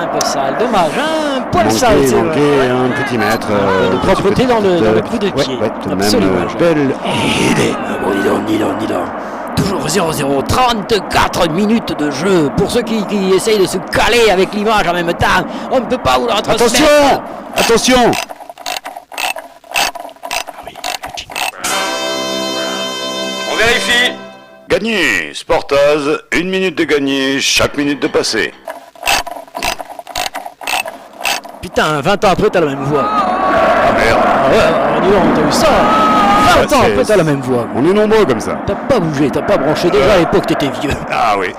Un peu sale, dommage, hein, un poil sale, c'est vrai. Manqué un petit mètre. De propreté dans le coup de pied. Ouais, tout de même, Absolument. belle. Dis donc. Toujours 0-0, 34 minutes de jeu. Pour ceux qui essayent de se caler avec l'image en même temps, on ne peut pas vous le retransmettre. Attention. On vérifie. Gagné, Sportaz, 1 minute de gagné, chaque minute de passé. Putain, 20 ans après, t'as la même voix. Ah merde, Ah ouais, dis donc, t'as vu ça? 20 ans c'est- après, t'as la même voix. on est nombreux comme ça. T'as pas bougé, t'as pas branché. Déjà à l'époque, t'étais vieux. Ah oui,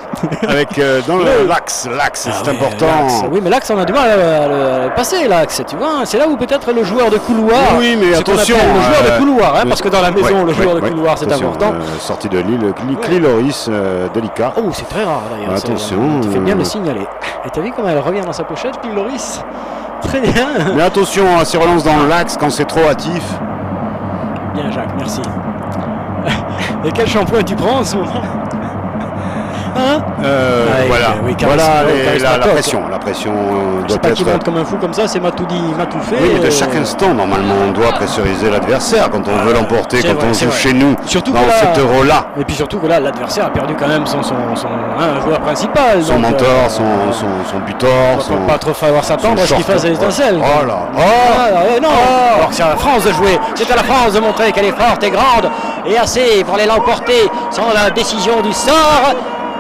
avec dans l'axe, c'est Ah oui, important. l'axe. Oui, mais l'axe, on a du mal à le passer, l'axe, tu vois. C'est là où peut-être le joueur de couloir. Oui, mais ce qu'on attention, appelle le joueur de couloir, hein, le- parce que dans la maison, le joueur de couloir, c'est attention, important. Sortie de l'île, Cliloris, délicat. Oh, c'est très rare d'ailleurs. Attention, Tu fais bien de le signaler. Et t'as vu comment elle revient dans sa pochette, puis Loris? Très bien. Mais attention à ces relances dans l'axe quand c'est trop hâtif. Bien, Jacques, merci. Et quel shampoing tu prends en ce moment? Hein? Ouais, Voilà, oui, voilà charisme la top. pression Je sais doit pas qui être. monte comme un fou comme ça, c'est Matoudi, tout fait. Oui, mais de chaque instant, normalement, on doit pressuriser l'adversaire quand on veut l'emporter, c'est quand vrai, on c'est joue vrai. chez nous, Surtout dans que là- cet euro-là. Et puis surtout que là, l'adversaire a perdu quand même son joueur principal. Son donc, mentor, son butor, on son. ne peut pas trop falloir s'attendre à ce qu'il short. fasse des étincelles. Oh là, Non, alors que c'est à la France de jouer, c'est à la France de montrer qu'elle est forte et grande et assez pour aller l'emporter sans la décision du sort.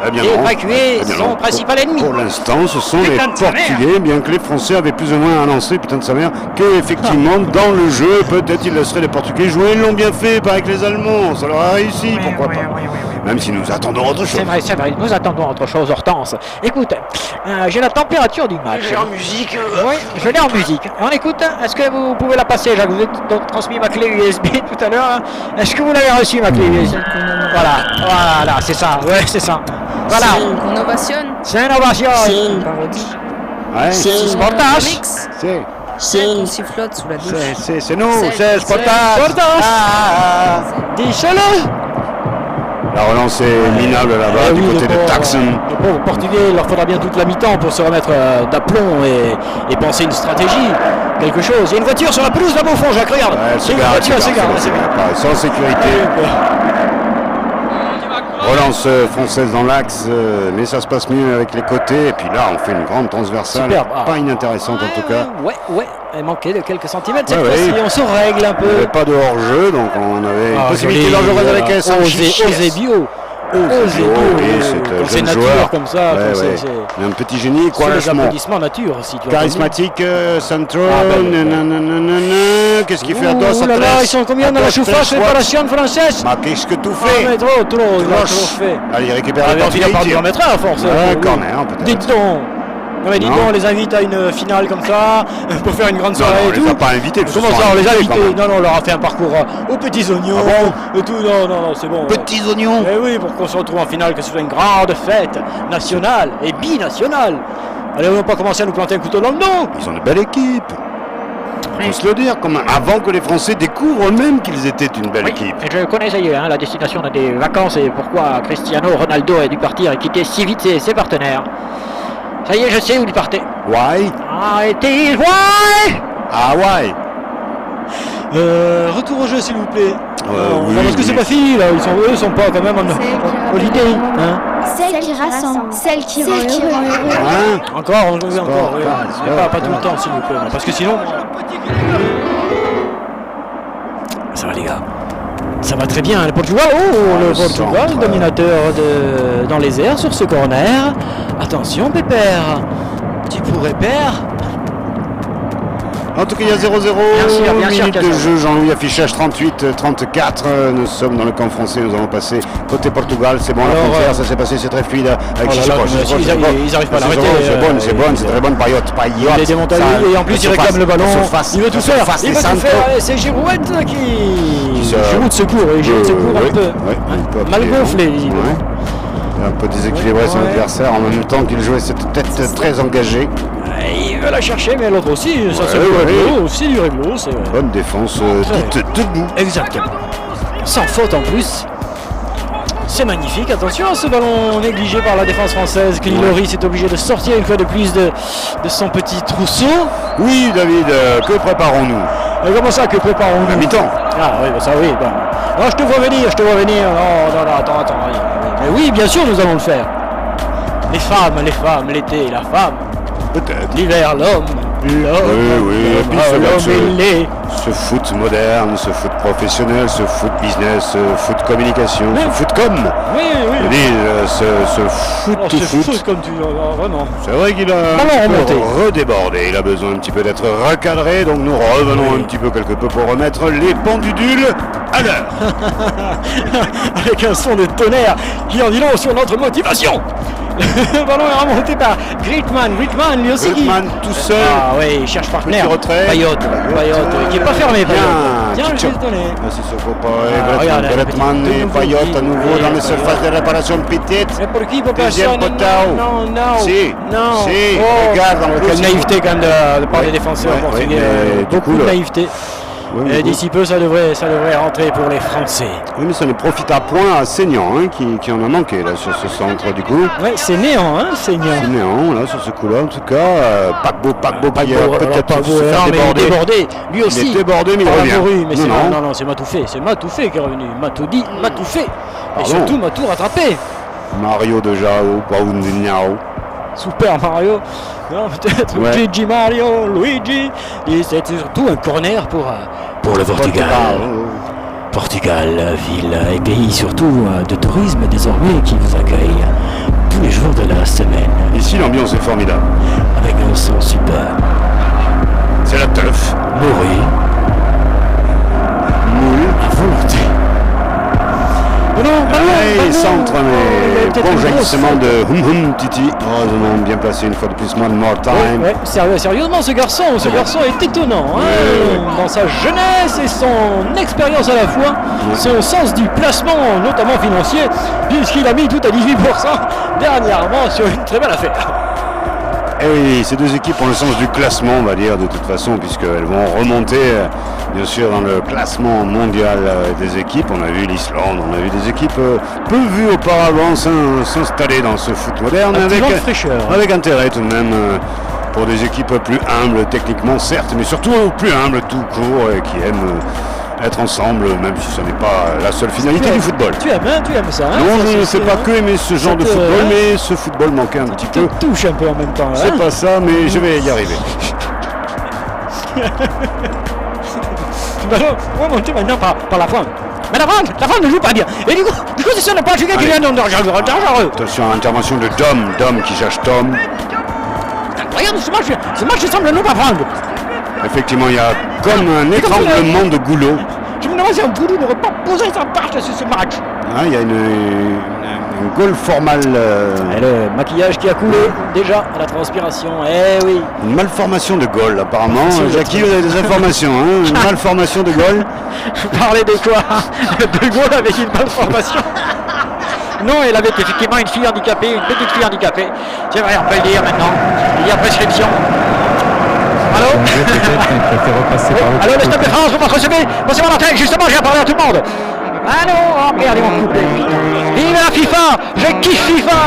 Eh bien non. évacuer Eh bien son non. principal ennemi. Pour l'instant, ce sont les Putain de sa Portugais, bien que les Français avaient plus ou moins annoncé, putain de sa mère, qu'effectivement, dans le jeu, peut-être ils laisseraient les Portugais jouer. Ils l'ont bien fait, pas avec les Allemands. Ça leur a réussi, pourquoi pas. Même si nous attendons autre chose. C'est vrai, nous attendons autre chose, Hortense. Écoute, j'ai la température du match. J'ai en musique. Oui, je l'ai en musique. On écoute, est-ce que vous pouvez la passer? Jacques, vous avez donc transmis ma clé USB tout à l'heure. Hein. Est-ce que vous l'avez reçue, ma clé USB? Voilà, c'est ça, ouais, c'est ça. Voilà, On ovationne. c'est une ovation. C'est une parodie. Ouais, C'est un Sportage. remix. c'est, C'est une sifflote sous la douche. c'est nous, C'est- c'est Sportage. Sportage. Dis-le. La relance est minable là-bas, Eh du oui, côté les de pauvres, Taxon. Les pauvres Portugais, il leur faudra bien toute la mi-temps pour se remettre d'aplomb et penser une stratégie, quelque chose. Il y a une voiture sur la pelouse là-bas au fond, Jacques, regarde. Ouais, C'est une voiture, c'est gare, c'est gare. sans sécurité. Relance française dans l'axe, mais ça se passe mieux avec les côtés. Et puis là, on fait une grande transversale, Superbe. Ah. pas inintéressante en tout cas. Ouais, elle manquait de quelques centimètres cette Ouais, fois-ci. ouais. On se règle un Il n'y avait peu. pas de hors-jeu, donc on avait une possibilité joli, dangereuse avec elle. Osez bio. Osez bio. oui, c'est un Quand c'est jeune nature joueur. comme ça, Ouais, quand ouais. c'est Il y a un petit génie, quoi, c'est les lâchement. applaudissements nature aussi. Tu vois. Charismatique, central, Ah, ben, nananana, qu'est-ce qu'il fait à dos Ouh là là, ils sont combien dans la chauffage préparation française? Mais qu'est-ce que tu Ah, fais? mais trop, il a trop fait. Allez, il récupère Ah, la mais on finit par lui en mettre un à force. Ouais, corner, peut-être. Dites donc. Non mais dites Non. donc, on les invite à une finale comme ça, pour faire une grande Non, soirée non, on et les a tout. pas invités. Comment ça, on les a invités? Non, on leur a fait un parcours aux petits oignons Ah et tout. Non, c'est bon. Petits oignons. Eh oui, pour qu'on se retrouve en finale, que ce soit une grande fête nationale et binationale. Allez, on va pas commencer à nous planter un couteau dans le dos. Ils ont une belle équipe. Faut se le dire, quand même. Avant que les Français découvrent eux-mêmes qu'ils étaient une belle équipe. Et je connais ça y est, la destination des vacances et pourquoi Cristiano Ronaldo a dû partir et quitter si vite ses partenaires. Ça y est, je sais où il partait. Why? Ah, it is why? Ah, why? Retour au jeu, s'il vous plaît. oui, parce que oui. c'est pas fini, là. Eux sont pas quand même en holiday. Hein. Celle qui rassemble, celle qui rend heureux. Hein? Encore, on joue encore. Oui. Sport, Mais pas tout le temps, s'il vous plaît. Parce que sinon. Ça va, les gars. Ça va très bien. Le Portugal, le le Portugal, centre. dominateur dans les airs sur ce corner. Attention, Pépère. Tu pourrais perdre. En tout cas, il y a 0-0, Bien sûr minute qu'il y a de ça. jeu, Jean-Louis affiché 38-34. Nous sommes dans le camp français, nous allons passer côté Portugal. C'est bon, la Alors, frontière, ça s'est passé, c'est très fluide. Avec Oh là là, Chichikov, mais Chichikov, ils Chichikov. arrivent pas à C'est l'arrêter, bon, c'est bon, il- c'est très bonne Payot. Il est démonté et en plus il réclame le ballon. Il veut tout faire. Il veut tout faire. Allez, c'est Girouette qui se- Giroud de secours. Et Giroud de secours un peu mal appuyé, gonflé. ouais. Un peu déséquilibré son Ouais. adversaire en même temps qu'il jouait cette tête très engagée. Il veut la chercher, mais l'autre aussi. Ça c'est Ouais, du ouais. réglo. Aussi du réglo. C'est vrai. Bonne défense, dite debout. Exactement. Sans faute en plus. C'est magnifique. Attention à ce ballon négligé par la défense française. Kenny Loris est obligé de sortir une fois de plus de son petit trousseau. Oui, David, que préparons-nous? Comment ça que préparons-nous? La mi-temps. Ah oui, bah ça oui. Bah. Non, je te vois venir. Non, attends. Mais oui, bien sûr, nous allons le faire. Les femmes, l'été, la femme. Peut-être. L'hiver, l'homme. Oui, et puis c'est vrai que l'homme, il est. ce foot moderne, ce foot professionnel, ce foot business, ce foot communication, ce foot com. Oui. Je dis, ce foot Oh, to c'est foot. foot comme tu vraiment. C'est vrai qu'il a Ballon un remonté. peu redébordé. Il a besoin un petit peu d'être recadré. Donc nous revenons un petit peu quelque peu pour remettre les pendules à l'heure. Avec un son de tonnerre qui en dit long sur notre motivation. Le ballon est remonté par Griezmann lui aussi qui... Griezmann tout seul. Ah oui, il cherche partenaire. Petit retrait. Payot, qui est pas fermé. Bien. Tiens, je vais te donner. Ah, c'est ce copain. Regarde, Griezmann de et nouveau, Payot à oui, nouveau dans les Payot. surfaces de réparation petite. Mais pour qui peut Deuxième personne? poteau. Non. Si, Non. si, Oh, regarde, en plus, quelle il- naïveté quand même de part des défenseurs ouais, portugais. mais du Beaucoup coup, de le- naïveté. Oui, Et oui. d'ici peu, ça devrait rentrer pour les Français. Oui, mais ça ne profite à point à Seignan, qui en a manqué là sur ce centre du coup. Ouais, c'est néant, hein, c'est néant. Seignan, là, sur ce coup-là, en tout cas, Paquebot qui a Paquebot, peut-être se non, faire mais il est déborder. débordé, lui Il aussi. est débordé, mais il par la revient. morue, mais Non, non, c'est Matoufé qui est revenu. Matoudi, Matoufé. Et Pardon. surtout Matou rattrapé. Mario de Jao, Baoundignao. Super Mario. Non, peut-être Ouais. Luigi Mario, Luigi. Et c'est surtout un corner pour le Portugal. Portugal, ville et pays surtout de tourisme désormais qui vous accueille. les jours de la semaine. Ici, l'ambiance est formidable. Avec un son super. C'est la teuf. Bourré. Moule. À volonté. Et centre, mais bon jaillissement de Hum Titi. Heureusement, bien placé une fois de plus, One More Time. Ouais, sérieusement, ce garçon est étonnant. Hein, dans sa jeunesse et son expérience à la fois, son sens du placement, notamment financier, puisqu'il a mis tout à 18% dernièrement sur une très belle affaire. Et oui, ces deux équipes ont le sens du classement, on va dire, de toute façon, puisqu'elles vont remonter, bien sûr, dans le classement mondial des équipes. On a vu l'Islande, on a vu des équipes peu vues auparavant s'installer dans ce foot moderne, avec intérêt tout de même, pour des équipes plus humbles techniquement, certes, mais surtout plus humbles tout court, et qui aiment être ensemble, même si ce n'est pas la seule finalité du football. Tu aimes ça, hein? Non, je ne sais pas que aimer ce genre de football, mais ce football manquait un petit peu. Touche un peu en même temps. Hein? C'est pas ça, mais je vais y arriver. Nous allons remonter maintenant par la pointe. Mais la pointe ne joue pas bien. Et du coup c'est sur le Portugais qui vient dangereux. Attention à l'intervention de Dom qui cherche Tom. Regarde, ce match semble ne pas prendre. Effectivement, il y a comme un étranglement de goulot. Je me demande si un goulot n'aurait pas posé sa marche sur ce match. Ah, il y a un goal formal. Et le maquillage qui a coulé déjà à la transpiration. Eh oui. Une malformation de goal, apparemment. Jackie, vous avez des informations, hein? Une malformation de goal. Vous parlez de quoi? De goal avec une malformation? Non, elle avait effectivement une fille handicapée, une petite fille handicapée. C'est vrai, on peut le dire maintenant. Il y a prescription. Allô? Allô, le Stade de France, vous m'en recevez? Passez mon antenne, justement, j'ai à parler à tout le monde. Allô? Oh merde, ils m'ont coupé. Vive la FIFA! Je kiffe FIFA!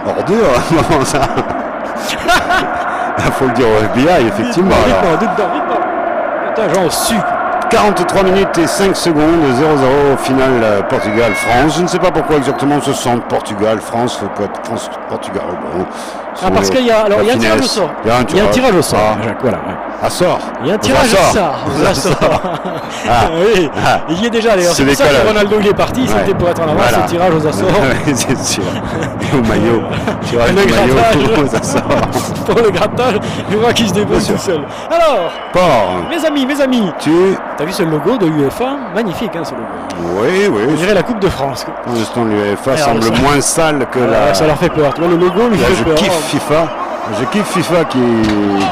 Ordure, comment ça? Il faut le dire au FBI, effectivement. Dites-moi. Putain, j'en suis. 43 minutes et 5 secondes, 0-0 au final Portugal-France. Je ne sais pas pourquoi exactement ce centre Portugal-France, France-Portugal. Bon, parce qu'il y a un tirage au sort. Il y a un tirage au sort. Voilà. À sort. Il y a un tirage au sort. Oui, il y est déjà d'ailleurs. C'est pour ça que Ronaldo il est parti, c'était pour être en avance, ce tirage aux Açores. C'est sûr. Et au maillot. Tirage au maillot aux Açores. Pour le grattage, je vois qu'il se débrouille tout seul. Alors, mes amis, t'as vu ce logo de l'UEFA? Magnifique, hein, ce logo. Oui. On dirait la Coupe de France. Pour l'instant, l'UEFA semble moins sale que la... Ça leur fait peur. Tu vois, le logo lui fait peur. Je kiffe FIFA qui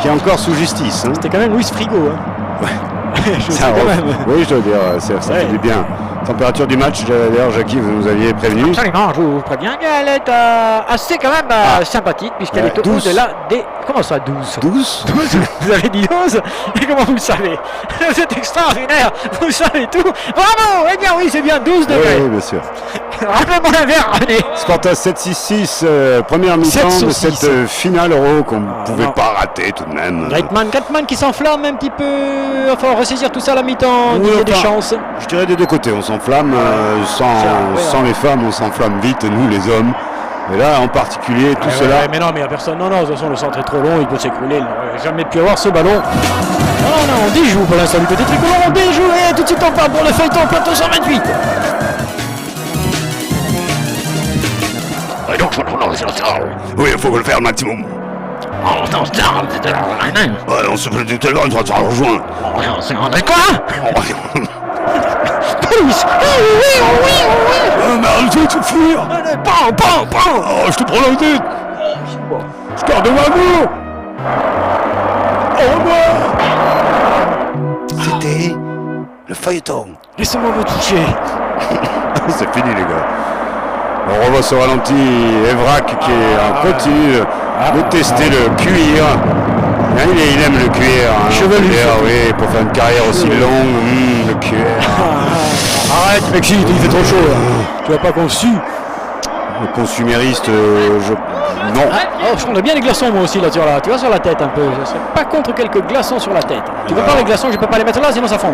est encore sous justice. Hein. C'était quand même Luis Frigo. Hein. Ouais. Oui, je dois dire, ça fait du bien. Température du match, d'ailleurs, Jackie, vous nous aviez prévenu. Absolument, je vous préviens qu'elle est assez quand même sympathique, puisqu'elle est au bout de la des... Comment ça, 12? 12 Vous avez dit 12? Et comment vous le savez? Vous êtes extraordinaire, vous savez tout. Bravo! Eh bien oui, c'est bien 12 degrés. Oui, bien sûr. Rappelez-moi un verre, René. Sparta 7-6-6, première mi-temps de cette finale Euro qu'on ne pouvait pas rater tout de même. Greatman qui s'enflamme un petit peu. Enfin, on va ressaisir tout ça à la mi-temps. Il y a des chances. Je dirais des deux côtés, on s'enflamme. Sans les femmes, on s'enflamme vite, nous les hommes. Et là, en particulier, tout cela. Mais non, mais il n'y a personne. Non, de toute façon, le centre est trop long, il peut s'écrouler. Il n'aurait jamais pu avoir ce ballon. Non, on déjoue pour l'instant du côté tricolore. On déjoue et tout de suite on part pour le feuilleton plateau 128. Oui, il faut le faire au maximum. On se fait tout à l'heure, on va te rejoindre. Quoi? Police! Oui! Mais arrêtez de te fuir! Oh, je te prends la tête! Je garde ma boue! Au revoir! C'était le feuilleton. Laissez-moi me toucher. C'est fini, les gars. On revoit ce ralenti Evrac qui est en continu de tester le cuir. Il aime le cuir. Hein, Chevelu. Oui, pour faire une carrière aussi longue. Le cuir. Arrête, Mexi, il fait trop chaud. Tu vas pas conçu. Le consumériste, non. Je prendrais bien les glaçons moi aussi là, tu vois sur la tête un peu. Je serais pas contre quelques glaçons sur la tête. Tu veux pas les glaçons, je peux pas les mettre là sinon ça fond.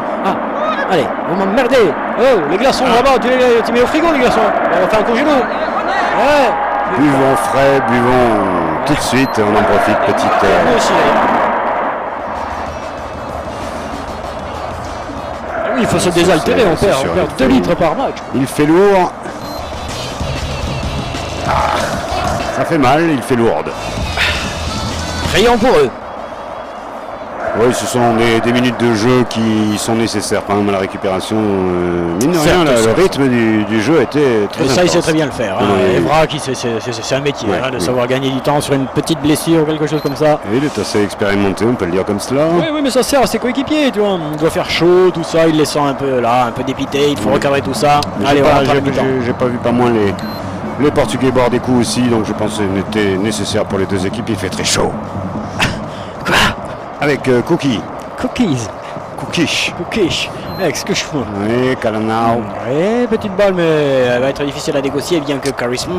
Allez, vous m'emmerdez. Oh, les glaçons là-bas, tu mets au frigo les glaçons. On va faire un congélo. Ouais. Buvons frais, buvons tout de suite, on en profite, petite... Moi aussi, oui, il faut se désaltérer, on perd 2 litres par match. Il fait lourd. Ça fait mal, il fait lourde. Crayon pour eux. Oui, ce sont des minutes de jeu qui sont nécessaires quand même à la récupération. Mine de rien, le rythme du jeu était très Et ça, il intense. sait très bien le faire. Hein. Oui. Evra, c'est un métier, Ouais, de oui. savoir gagner du temps sur une petite blessure ou quelque chose comme ça. Et il est assez expérimenté, on peut le dire comme cela. Oui, mais ça sert à ses coéquipiers, tu vois. Il doit faire chaud, tout ça, il les sent un peu là, un peu dépité, il faut recadrer tout ça. Mais Allez, j'ai on pas- rentre à la mi-temps. j'ai pas vu pas moins les Portugais boire des coups aussi, donc je pense que c'était nécessaire pour les deux équipes. Il fait très chaud. Quoi? Avec Cookie. Cookies. Cookish. Cookies. Excuse-moi. Oui, Calanao. Ouais, petite balle, mais elle va être difficile à négocier, bien que charisme.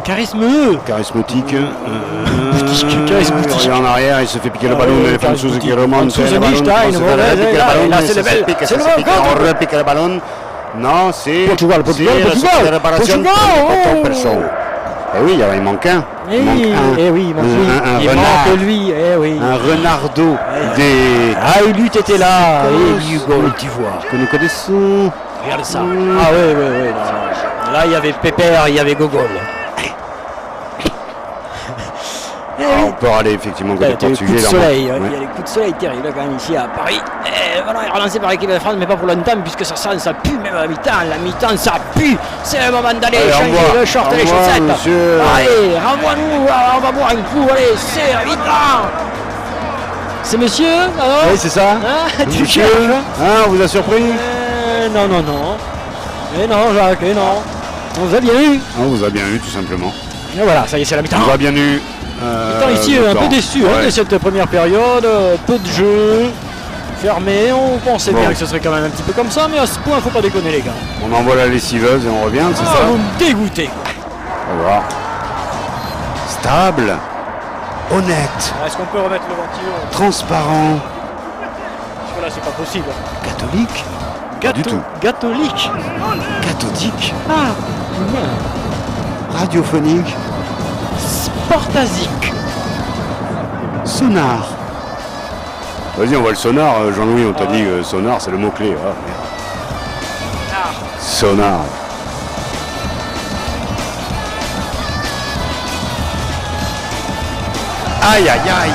Charisme. Charismatique. Charismatique. Il revient en arrière, il se fait piquer le Ah ballon. oui, Le François qui remonte. François le ballon, Stein, François voilà, Stein, pique le là, ballon, là, mais c'est ça le se bel- pique, c'est ça le se bel- pique, on repique le ballon. Non, c'est Portugal, c'est Portugal, la Portugal. société de réparation Portugal, de oh. Person. Eh oui, il manque un. Eh Il manque un. oui, il manque lui. Un Il renard. manque lui, eh oui. Un renardo des... Ah, Ulut était là, et Hugo, tu vois. que nous connaissons. Regarde ça. Ah oui, oui, oui. non. Là, il y avait Pépère, il y avait Gogol. On peut râler effectivement Il y côté a des coups portugais. de là, soleil, ouais. il y a des coups de soleil terribles quand même ici à Paris. Et voilà, il est relancé par l'équipe de France, mais pas pour longtemps, puisque ça sent, ça pue même à la mi-temps. La mi-temps, ça pue. C'est le moment d'aller Allez, changer renvoie. le short et les Renvoie, chaussettes. monsieur. Allez, renvoie-nous, on va boire un coup, allez, c'est la mi-temps. C'est monsieur, alors Oui, c'est ça. Ah, tu Monsieur, cherches hein, on vous a surpris? Non, non, non. Eh non, Jacques, eh non. On vous a bien eu. On vous a bien eu, tout simplement. Et voilà, ça y est, c'est la mi-temps. On vous a bien eu. Attends, ici, le un temps. peu déçu Ouais. de cette première période, peu de jeu, fermé, on pensait Bon. bien que ce serait quand même un petit peu comme ça, mais à ce point, faut pas déconner les gars. On envoie la lessiveuse et on revient, c'est Ah, ça? vous me dégoûtez. On va voir. Stable. Honnête. Est-ce qu'on peut remettre le ventilo? Transparent. Parce que là, c'est pas possible. Catholique. Pas du tout. Catholique. Cathodique. Ah, non. Radiophonique. Sportasique. Sonar. Vas-y, on voit le sonar, Jean-Louis, on t'a dit sonar, c'est le mot-clé. Ah, merde. Sonar. Aïe, aïe, aïe.